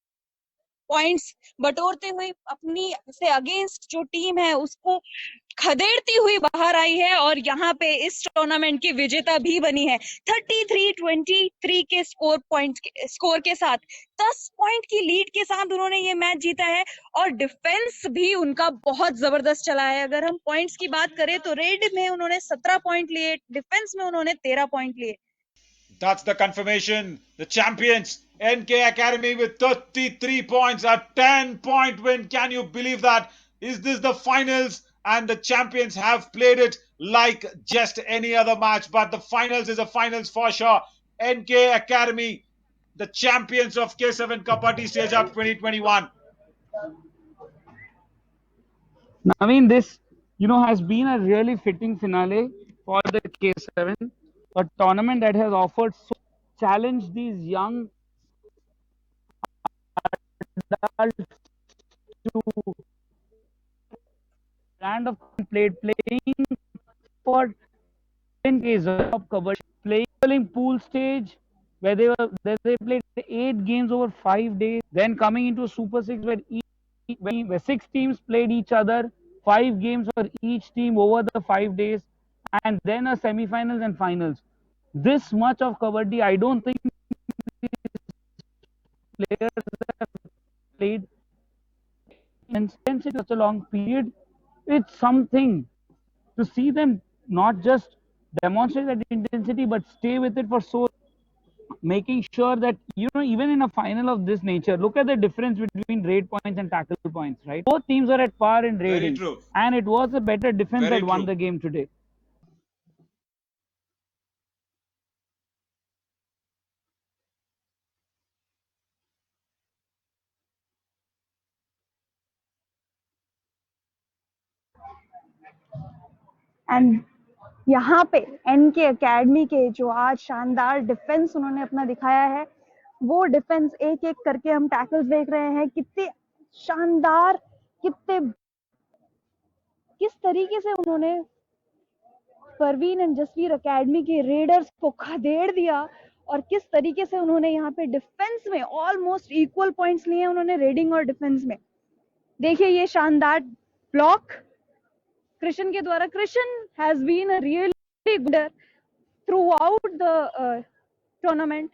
पॉइंट्स बटोरते हुए अपनी से अगेंस्ट जो टीम है उसको खदेड़ती हुई बाहर आई है और यहाँ पे इस टूर्नामेंट की विजेता भी बनी है 33-23 के स्कोर के साथ 10 पॉइंट की लीड के साथ उन्होंने ये मैच जीता है और डिफेंस भी उनका बहुत जबरदस्त चला है। अगर हम पॉइंट्स की बात करें तो रेड में उन्होंने 17 पॉइंट लिए, डिफेंस में उन्होंने 13 पॉइंट लिए। That's the confirmation. The champions, NK Academy with 33 points, a 10-point win. Can you believe that? Is this the finals? And the champions have played it like just any other match. But the finals is a finals for sure. NK Academy, the champions of K7 Kabaddi Stage Up 2021. Naveen, this has been a really fitting finale for the K7, a tournament that has offered so challenge these young adults to brand of playing for 10 days of cover, playing pool stage where they played 8 games over 5 days, then coming into Super Six where 6 teams played each other, 5 games for each team over the 5 days, and then a semi-finals and finals. This much of kabaddi, I don't think players have played in such a long period. It's something to see them not just demonstrate that intensity but stay with it for so, making sure that even in a final of this nature, look at the difference between raid points and tackle points, right? Both teams are at par in Very raiding, true. and it was a better defense Very that won true. the game today. And यहाँ पे N K academy के जो आज शानदार defence उन्होंने अपना दिखाया है, वो डिफेंस एक एक करके हम टैकल्स देख रहे हैं, कितने शानदार, कितने किस तरीके से उन्होंने परवीन एंड जसवीर एकेडमी के रेडर्स को खदेड़ दिया और किस तरीके से उन्होंने यहाँ पे डिफेंस में ऑलमोस्ट इक्वल पॉइंट्स लिए हैं उन्होंने रेडिंग और डिफेंस में। देखिए ये शानदार ब्लॉक कृष्ण के द्वारा। Krishna has been a really good throughout the tournament.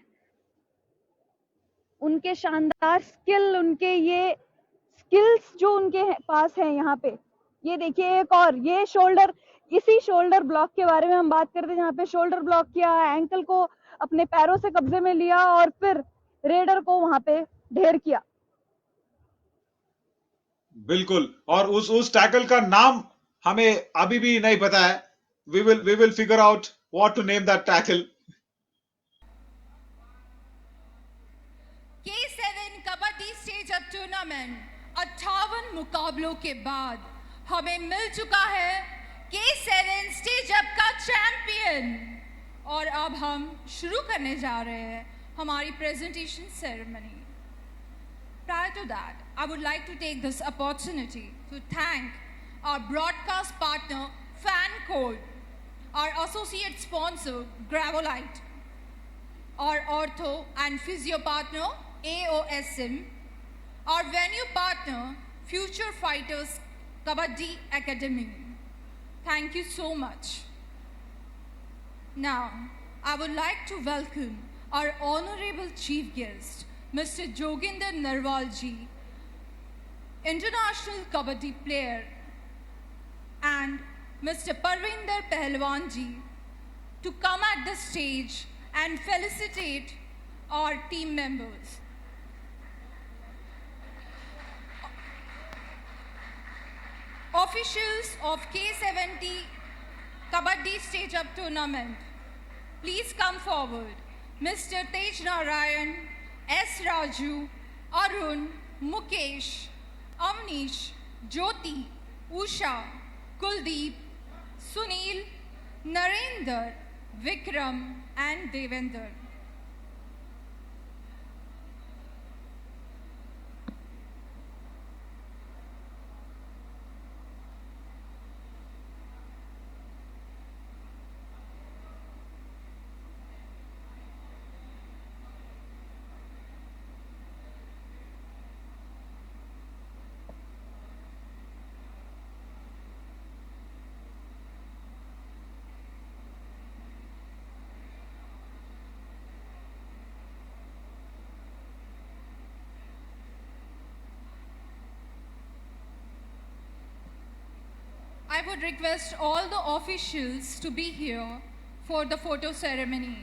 उनके शानदार स्किल, उनके ये स्किल्स जो उनके पास है यहाँ पे, ये देखिए एक और ये शोल्डर, इसी शोल्डर ब्लॉक के बारे में हम बात करते हैं जहाँ पे शोल्डर ब्लॉक किया, एंकल को अपने पैरों से कब्जे में लिया और फिर रेडर को वहां पे ढेर किया। बिल्कुल, और उस टैकल का नाम हमें अभी भी नहीं पता है। We will figure out what to name that tackle. K7 kabaddi stage up tournament 58 मुकाबलों के बाद हमें मिल चुका है K7 स्टेज अप का चैंपियन। और अब हम शुरू करने जा रहे हैं हमारी presentation ceremony. Prior to that, I would like to take this opportunity to thank our broadcast partner FanCode, our associate sponsor Gravolite, our ortho and physio partner AOSM, our venue partner Future Fighters Kabaddi Academy. Thank you so much. Now, I would like to welcome our honorable chief guest, Mr. Joginder Narwal ji, international Kabaddi player, and Mr. Parvinder Pehlwan ji, to come at the stage and felicitate our team members. Officials of K70 Kabaddi Stage Up Tournament, please come forward. Mr. Tej Narayan, S. Raju, Arun, Mukesh, Amnish, Jyoti, Usha, Kuldeep, Sunil, Narendra, Vikram, and Devendra. I would request all the officials to be here for the photo ceremony.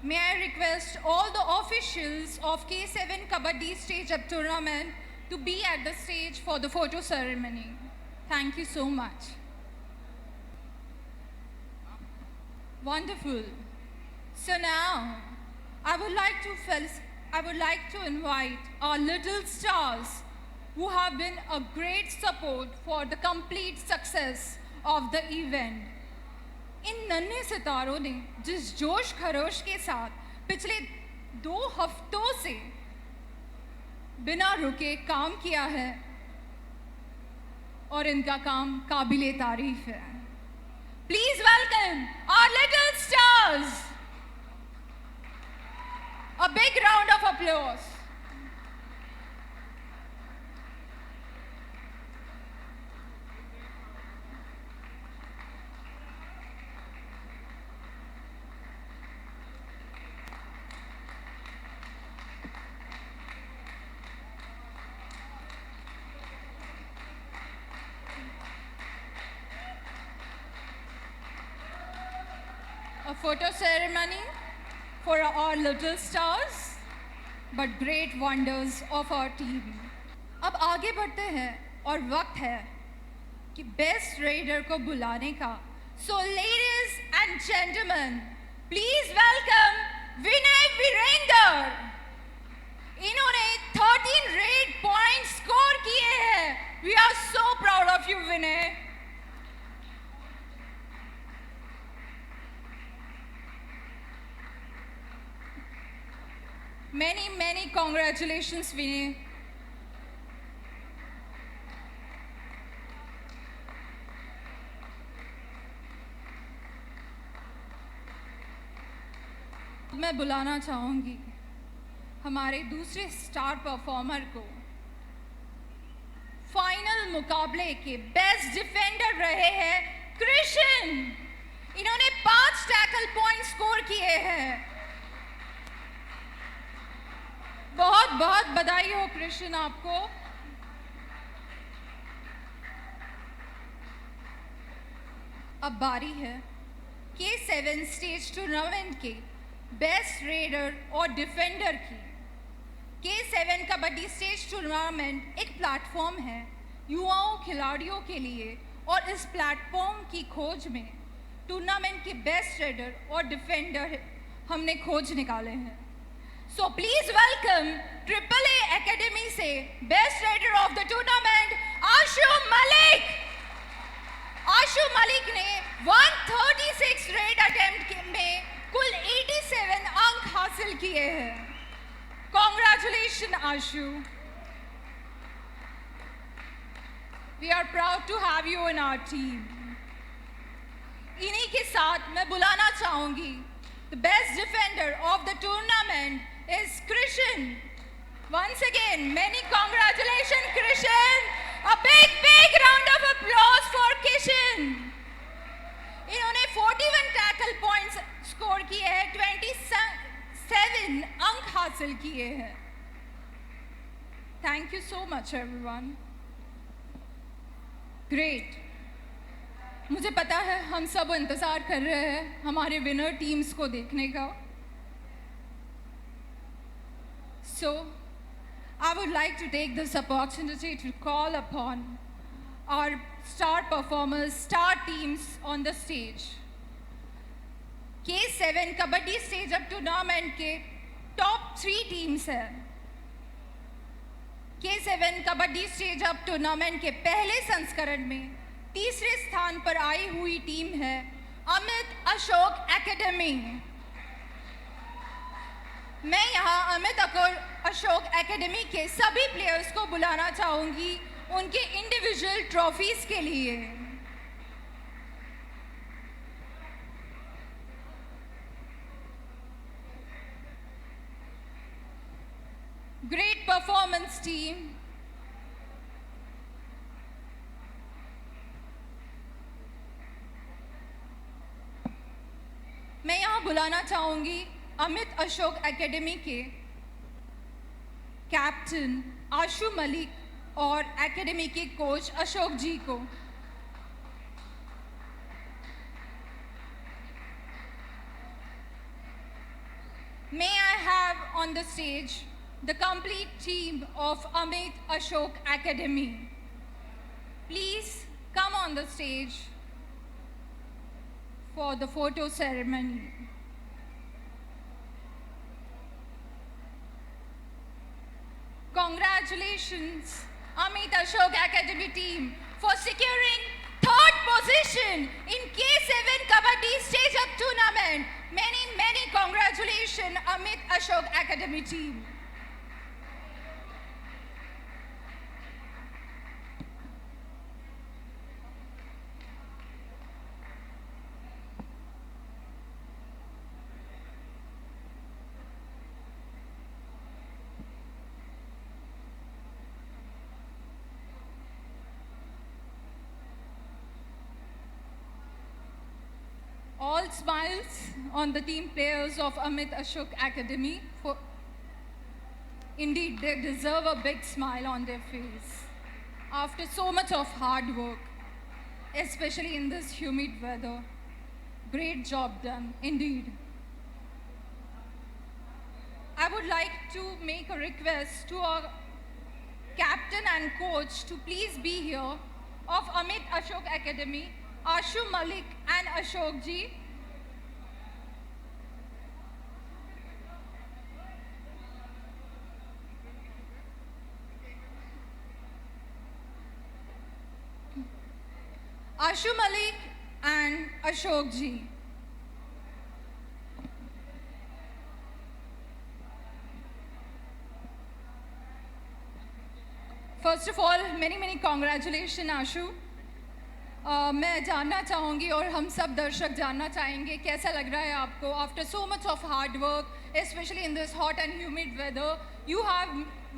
May I request all the officials of K7 Kabaddi Stage Up Tournament to be at the stage for the photo ceremony. Thank you so much. Wonderful. So now, I would like to invite our little stars who have been a great support for the complete success of the event. इन नन्हे सितारों ने जिस जोश खरोश के साथ पिछले 2 हफ्तों से बिना रुके काम किया है और इनका काम काबिले तारीफ है। Please welcome our little stars. A big round of applause. A photo ceremony for our little stars, but great wonders of our team. अब आगे बढ़ते हैं और वक्त है कि बेस्ट रेडर को बुलाने का। So ladies and gentlemen, please welcome Vinay Virender. इन्होंने 13 रेड पॉइंट स्कोर किए हैं. We are so proud of you, Vinay. Many congratulations, Vinay. मैं बुलाना चाहूंगी हमारे दूसरे स्टार परफॉर्मर को. फाइनल मुकाबले के बेस्ट डिफेंडर रहे हैं कृष्ण. इन्होंने 5 टैकल पॉइंट स्कोर किए हैं. बहुत बहुत बधाई हो कृष्ण आपको. अब बारी है K7 स्टेज टूर्नामेंट के बेस्ट रेडर और डिफेंडर की. K7 कबड्डी स्टेज टूर्नामेंट एक प्लेटफॉर्म है युवाओं खिलाड़ियों के लिए, और इस प्लेटफॉर्म की खोज में टूर्नामेंट के बेस्ट रेडर और डिफेंडर हमने खोज निकाले हैं. So please welcome AAA academy से best raider of the tournament Ashu Malik. Ashu Malik ने 136 रेड अटेम्प्ट में कुल 87 अंक हासिल किए हैं. Congratulations, Ashu. We are proud to have you in our team. इन्हीं के साथ मैं बुलाना चाहूंगी the best defender of the tournament is Krishan. Once again, many congratulations, Krishan. A big round of applause for Krishan. इन्होंने 41 tackle points score किए हैं, 27 अंक हासिल किए हैं. Thank you so much everyone. Great. मुझे पता है हम सब इंतज़ार कर रहे हैं हमारे विनर टीम्स को देखने का. सो I would like to take this opportunity to call upon our star performers, star teams on the stage. K7 kabaddi stage up tournament के टॉप 3 टीम्स हैं. K7 kabaddi stage up tournament के पहले संस्करण में तीसरे स्थान पर आई हुई टीम है अमित अशोक एकेडमी. मैं यहाँ अमित अशोक एकेडमी के सभी प्लेयर्स को बुलाना चाहूँगी उनके इंडिविजुअल ट्रॉफीज के लिए. Great performance team. मैं यहाँ बुलाना चाहूँगी अमित अशोक एकेडमी के कैप्टन आशु मलिक और एकेडमी के कोच अशोक जी को. May I have on the stage the complete team of Amit Ashok Academy. Please come on the stage for the photo ceremony. Congratulations, Amit Ashok Academy team, for securing 3rd position in K7 Kabaddi Stage Up Tournament. Many congratulations, Amit Ashok Academy team. All smiles on the team players of Amit Ashok Academy. Indeed, they deserve a big smile on their face after so much of hard work, especially in this humid weather. Great job done, indeed. I would like to make a request to our captain and coach to please be here of Amit Ashok Academy, Ashu Malik and Ashok ji. Ashu Malik and Ashok ji. First of all, many congratulations, Ashu. मैं जानना चाहूँगी और हम सब दर्शक जानना चाहेंगे कैसा लग रहा है आपको after so much of hard work especially in this hot and humid weather you have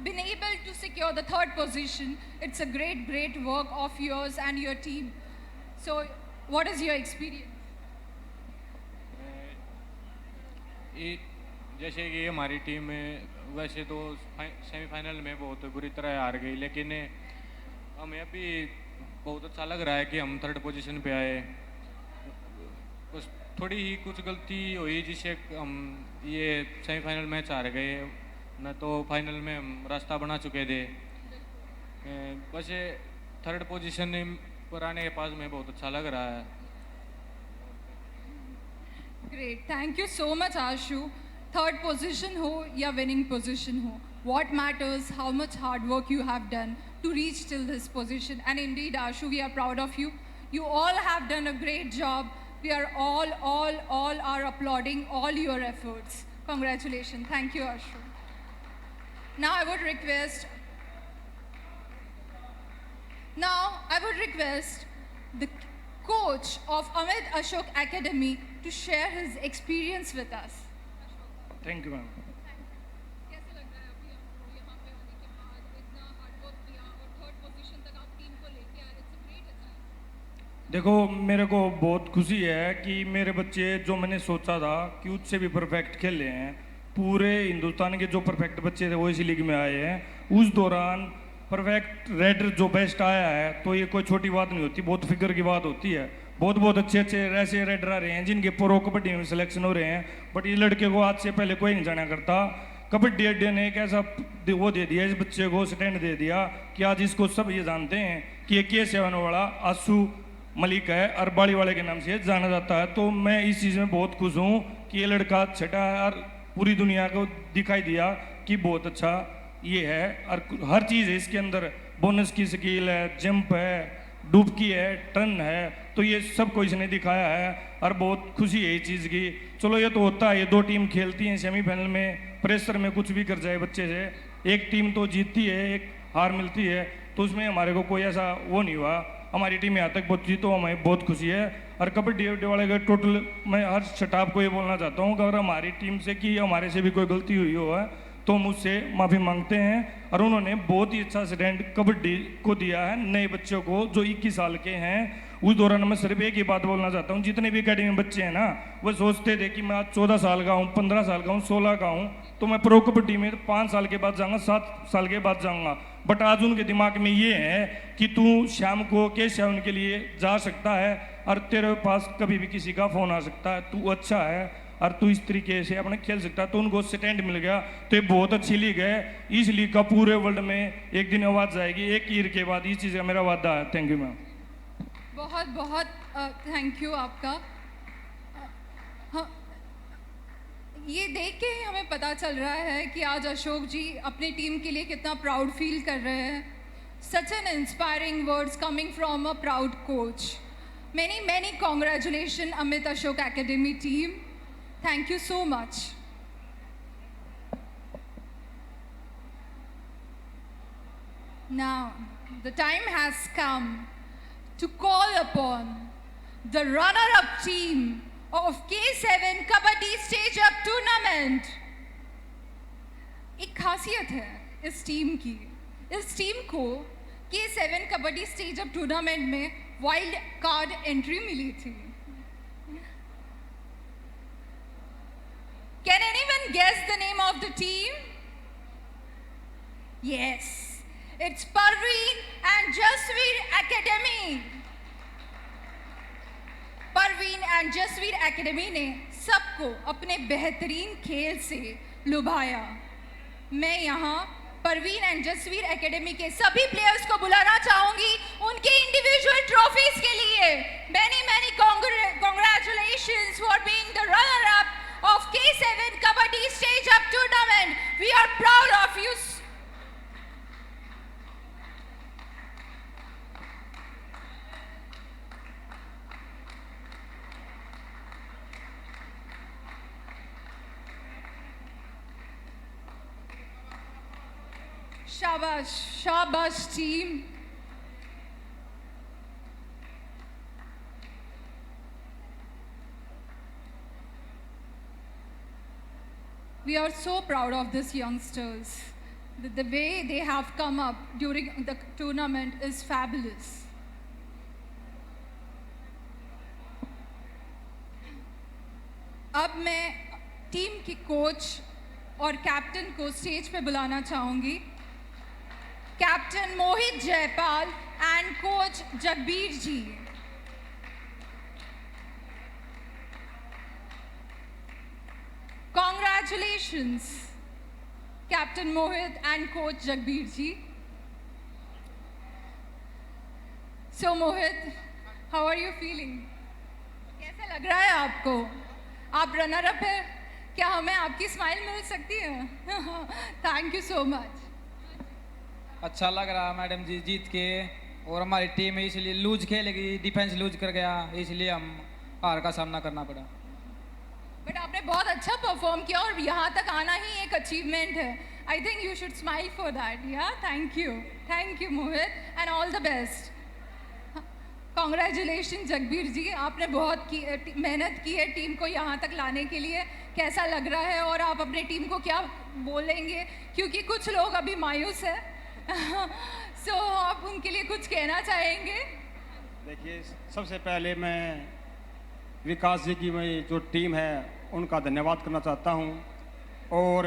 been able to secure the third position. It's a great work of yours and your team. So what is your experience? जैसे कि हमारी team वैसे तो semifinal में बहुत बुरी तरह हार गई, लेकिन हमें अभी बहुत अच्छा लग रहा है कि हम थर्ड पोजीशन पे आए। बस थोड़ी ही कुछ गलती हुई जिससे हम ये सेमीफाइनल मैच हार गए, न तो फाइनल में हम रास्ता बना चुके थे। वैसे थर्ड पोजीशन पर आने के पास में बहुत अच्छा लग रहा है। Great, thank you so much, Ashu. Third position ho ya winning position ho, what matters how much hard work you have done to reach till this position. And indeed, Ashu, we are proud of you. You all have done a great job. We are all are applauding all your efforts. Congratulations. Thank you, Ashu. Now I would request the coach of Amit Ashok Academy to share his experience with us. Thank you ma'am. कैसे लग रहा है अभी आपको यहाँ पे आने के बाद इतना हार्ड वर्क किया और थर्ड पोजीशन तक आप टीम को लेके आए? It's a great achievement. देखो, मेरे को बहुत खुशी है कि मेरे बच्चे जो मैंने सोचा था कि उससे भी परफेक्ट खेले हैं। पूरे हिंदुस्तान के जो परफेक्ट बच्चे थे वो इसी लीग में आए हैं। उस दौरान परफेक्ट रेडर जो बेस्ट आया है तो ये कोई छोटी बात नहीं होती, बहुत फिक्र की बात होती है। बहुत अच्छे ऐसे रेडर आ रहे हैं जिनके प्रो कबड्डी में सिलेक्शन हो रहे हैं, बट ये लड़के को आज से पहले कोई नहीं जाना करता। कबड्डी अड्डे ने एक ऐसा वो दे दिया, इस बच्चे को स्टैंड दे दिया कि आज इसको सब ये जानते हैं कि ये K7 वाला आशु मलिक है और बाड़ी वाले के नाम से जाना जाता है। तो मैं इस चीज़ में बहुत खुश हूँ कि ये लड़का छठा है और पूरी दुनिया को दिखाई दिया कि बहुत अच्छा ये है और हर चीज़ है इसके अंदर। बोनस की स्किल है, जंप है, डुबकी है, टर्न है, तो ये सब को इसने दिखाया है और बहुत खुशी है इस चीज़ की। चलो ये तो होता है, ये दो टीम खेलती हैं सेमीफाइनल में, प्रेशर में कुछ भी कर जाए बच्चे से, एक टीम तो जीतती है, एक हार मिलती है, तो उसमें हमारे को कोई ऐसा वो नहीं हुआ। हमारी टीम यहाँ तक पहुंची तो हमें बहुत खुशी है। और कबड्डी वाले का टोटल मैं हर स्टाफ को ये बोलना चाहता हूँ कि अगर हमारी टीम से कि हमारे से भी कोई गलती हुई हो है तो मुझसे माफ़ी मांगते हैं। और उन्होंने बहुत ही अच्छा स्टैंड कबड्डी को दिया है नए बच्चों को जो 21 साल के हैं। उस दौरान मैं सिर्फ एक ही बात बोलना चाहता हूँ, जितने भी अकेडमी में बच्चे हैं ना, वो सोचते थे कि मैं आज 14 साल का हूँ, 15 साल का हूँ, 16 का हूँ, तो मैं प्रो कबड्डी में 5 साल के बाद जाऊँगा, 7 साल के बाद जाऊँगा। बट आज उनके दिमाग में ये है कि तू शाम को K7 के लिए जा सकता है और तेरे पास कभी भी किसी का फ़ोन आ सकता है, तू अच्छा है और तू इस तरीके से अपने खेल सकता है। तो उनको स्टैंड मिल गया, तो ये बहुत अच्छी लीग है। इस लीग का पूरे वर्ल्ड में एक दिन आवाज़ जाएगी, एक ईयर के बाद। इस चीज़ का मेरा वादा है। Thank you ma'am. बहुत थैंक यू आपका। हाँ, ये देख के ही हमें पता चल रहा है कि आज अशोक जी अपनी टीम के लिए कितना प्राउड फील कर रहे हैं। Such an inspiring words coming from a proud coach. Many congratulations Amit Ashok Academy team. Thank you so much. Now, the time has come to call upon the runner-up team of K7 Kabaddi Stage Up Tournament. एक खासियत है इस team की। इस team को K7 kabaddi stage up tournament में wild card entry मिली थी। Can anyone guess the name of the team? Yes, it's Parveen and Jasveer Academy. Parveen and Jasveer Academy ने सबको अपने बेहतरीन खेल से लुभाया। मैं यहाँ परवीन एंड जसवीर एकेडमी के सभी प्लेयर्स को बुलाना चाहूंगी उनके इंडिविजुअल ट्रॉफीज के लिए। Many congratulations for being the runner-up of K7 Kabaddi Stage Up Tournament. We are proud of you. Shabash, shabash team. We are so proud of these youngsters. The way they have come up during the tournament is fabulous. अब मैं team की coach और captain को stage पे बुलाना चाहूंगी. Captain Mohit Jaipal and coach Jagbir ji. Congratulations, Captain Mohit and Coach Jagbir ji. So Mohit, how are you feeling? कैसा लग रहा है आपको? आप रनर अप है. क्या हमें आपकी स्माइल मिल सकती है? Thank you so much. अच्छा लग रहा मैडम जी जीत के, और हमारी टीम इसलिए लूज खेलेगी, डिफेंस लूज कर गया, इसलिए हम हार का सामना करना पड़ा. बट आपने बहुत अच्छा परफॉर्म किया और यहाँ तक आना ही एक अचीवमेंट है. I think you should smile for that. Yeah thank you Mohit and all the best. Congratulation Jagbir ji, आपने बहुत मेहनत की है टीम को यहाँ तक लाने के लिए. कैसा लग रहा है और आप अपने टीम को क्या बोलेंगे, क्योंकि कुछ लोग अभी मायूस है. सो आप उनके लिए कुछ कहना चाहेंगे? देखिए, सबसे पहले मैं विकास जी की जो टीम है उनका धन्यवाद करना चाहता हूं, और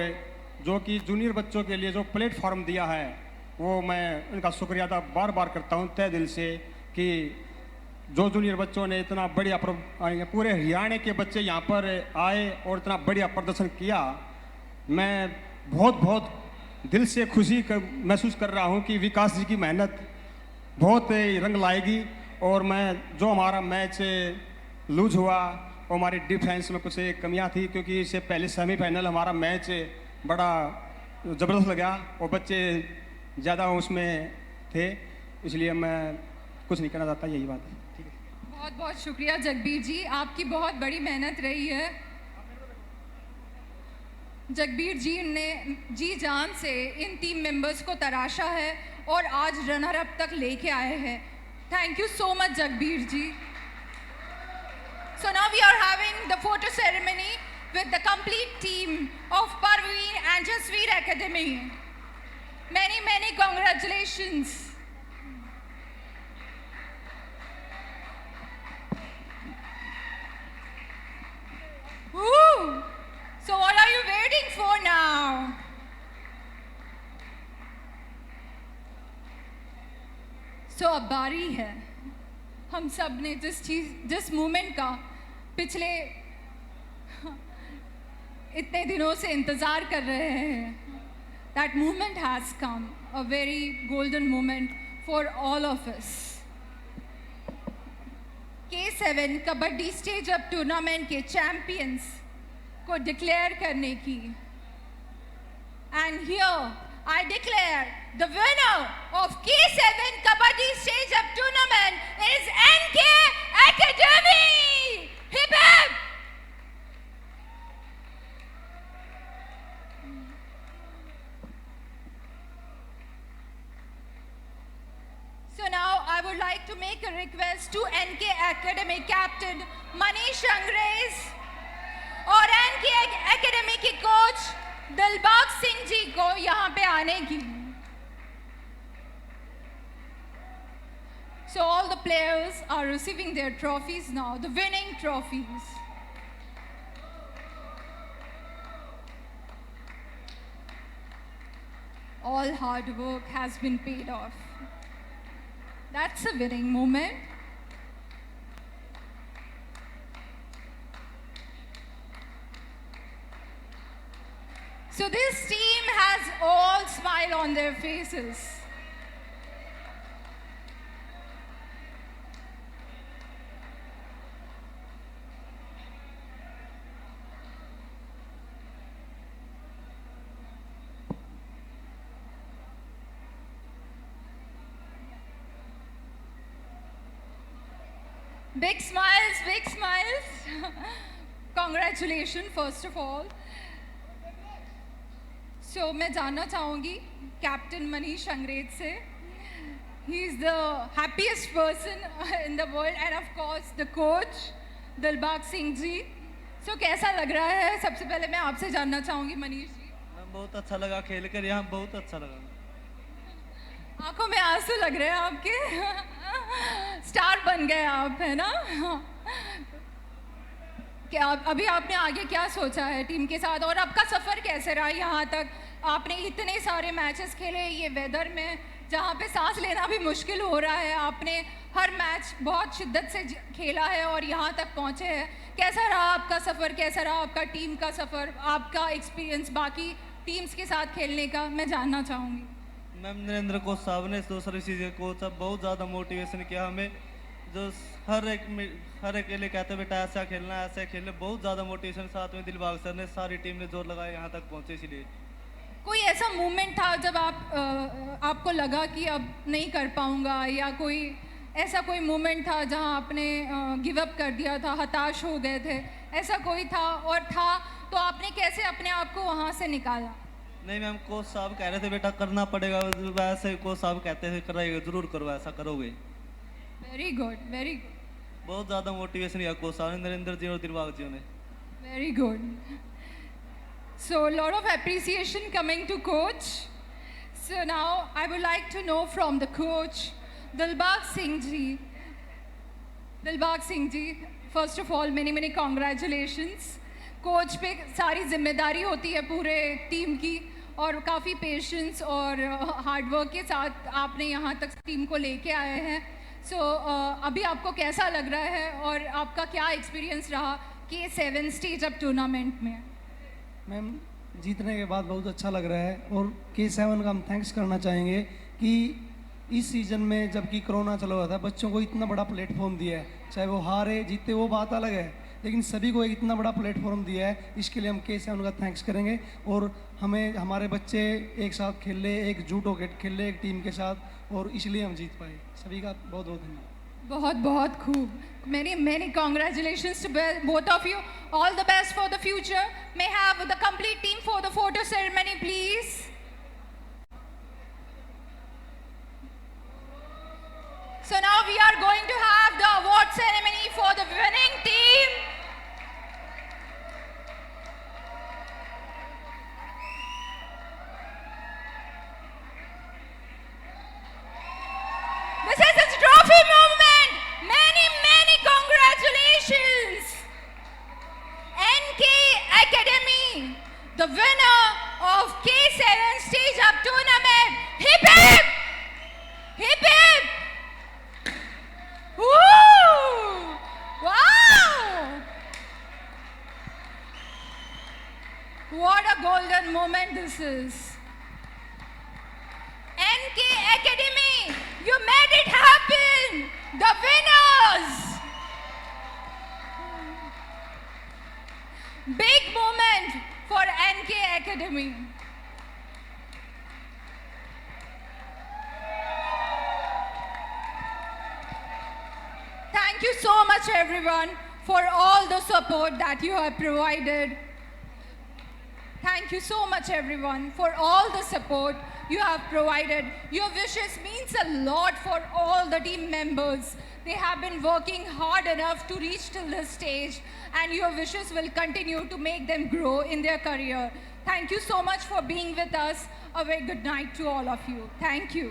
जो कि जूनियर बच्चों के लिए जो प्लेटफॉर्म दिया है वो मैं उनका शुक्रिया अदा बार बार करता हूं तहे दिल से, कि जो जूनियर बच्चों ने इतना बढ़िया पूरे हरियाणा के बच्चे यहाँ पर आए और इतना बढ़िया प्रदर्शन किया. मैं बहुत दिल से खुशी महसूस कर रहा हूँ कि विकास जी की मेहनत बहुत रंग लाएगी. और मैं जो हमारा मैच लूज हुआ और हमारी डिफेंस में कुछ कमियां थी, क्योंकि इससे पहले सेमीफाइनल हमारा मैच बड़ा ज़बरदस्त लगा और बच्चे ज़्यादा उसमें थे, इसलिए मैं कुछ नहीं कहना चाहता. यही बात है. ठीक है, बहुत शुक्रिया जगबीर जी, आपकी बहुत बड़ी मेहनत रही है. जगबीर जी ने जी जान से इन टीम मेंबर्स को तराशा है और आज रनर अप तक लेके आए हैं. Thank you so much Jagbir ji. So now we are having the photo ceremony with the complete team of Parveen and Jasveer Academy. Many congratulations. Woo! So what are you waiting for now? So अब बारी है. हम सब ने जिस movement का पिछले इतने दिनों से इंतज़ार कर रहे हैं, that movement has come, a very golden movement for all of us. K7 kabaddi stage up tournament के चैंपियंस को डिक्लेयर करने की. And here I declare the winner of K7 Kabaddi Stage Up Tournament is NK Academy! Hip hip! So now I would like to make a request to NK Academy Captain Manish Angres और NK Academy के coach Dilbag Singh ji को यहाँ पे आने की. So all the players are receiving their trophies now, the winning trophies. All hard work has been paid off. That's a winning moment. So this team has all smile on their faces. Big smiles, big smiles. Congratulations, first of all. So मैं जानना चाहूँगी captain Manish अंग्रेज से. He is the happiest person in the world and of course the coach Dilbag Singh ji. So कैसा लग रहा है? सबसे पहले मैं आपसे जानना चाहूँगी मनीष जी. बहुत अच्छा लगा खेल कर, यहाँ बहुत अच्छा लगा. आंखों में आंसू लग रहे हैं आपके. स्टार बन गए आप, है ना? क्या अभी आपने आगे क्या सोचा है टीम के साथ, और आपका सफ़र कैसे रहा यहाँ तक? आपने इतने सारे मैचेस खेले ये वेदर में जहाँ पे सांस लेना भी मुश्किल हो रहा है. आपने हर मैच बहुत शिद्दत से खेला है और यहाँ तक पहुँचे हैं. कैसा रहा आपका सफ़र? कैसा रहा आपका टीम का सफ़र? आपका एक्सपीरियंस बाकी टीम्स के साथ खेलने का मैं जानना चाहूँगी. मैम नरेंद्र कोच साहब ने, दो सर्विसेज के कोच साहब बहुत ज़्यादा मोटिवेशन किया हमें. जो हर एक के लिए कहते हैं बेटा ऐसा खेलना ऐसा खेलना, बहुत ज़्यादा मोटिवेशन. साथ में दिलबाग सर ने, सारी टीम ने जोर लगाया यहाँ तक पहुँचे. इसलिए कोई ऐसा मोमेंट था जब आपको लगा कि अब नहीं कर पाऊँगा, या कोई ऐसा कोई मोमेंट था जहाँ आपने गिव अप कर दिया था, हताश हो गए थे? ऐसा कोई था, और था तो आपने कैसे अपने आप को वहाँ से निकाला? नहीं मैम, कोच साहब कह रहे थे बेटा करना पड़ेगा, वैसे कोच साहब कहते थे कराइएगा, जरूर करो, ऐसा करोगे. Very good, very good. बहुत ज़्यादा मोटिवेशन किया कोच साहब ने, नरेंद्र जी और दिलबाग जी ने. Very good. So lot of appreciation coming to coach. So now I would like to know from the coach, Dilbag Singh ji. Dilbag Singh ji, first of all many congratulations. Coach पे सारी जिम्मेदारी होती है पूरे team की, और काफ़ी patience और हार्डवर्क के साथ आपने यहाँ तक टीम को लेके आए हैं. सो अभी आपको कैसा लग रहा है और आपका क्या एक्सपीरियंस रहा K7 स्टेज अप टूर्नामेंट में? मैम जीतने के बाद बहुत अच्छा लग रहा है, और K7 का हम थैंक्स करना चाहेंगे कि इस सीज़न में जबकि कोरोना चला हुआ था, बच्चों को इतना बड़ा प्लेटफॉर्म दिया है. चाहे वो हारे जीते वो बात अलग है, लेकिन सभी को एक इतना बड़ा प्लेटफॉर्म दिया है. इसके लिए हम K7 का थैंक्स करेंगे, और हमें हमारे बच्चे एक साथ खेल ले, एकजुट होकर खेल ले एक टीम के साथ, और इसलिए हम जीत पाए. सभी का बहुत बहुत धन्यवाद. बहुत खूब. Many congratulations to both of you. All the best for the future. May I have the complete team for the photo ceremony, please. So now we are going to have the award ceremony for the winning team. This is a trophy movement. Many congratulations. NK Academy, the winner of K7 Stage Up Tournament. Hip hip! Hip hip! Woo! Wow! What a golden moment this is. NK Academy, you made it happen! The winners! Big moment for NK Academy. Thank you so much everyone for all the support that you have provided. Thank you so much everyone for all the support you have provided. Your wishes means a lot for all the team members. They have been working hard enough to reach till this stage, and your wishes will continue to make them grow in their career. Thank you so much for being with us. A very good night to all of you. Thank you.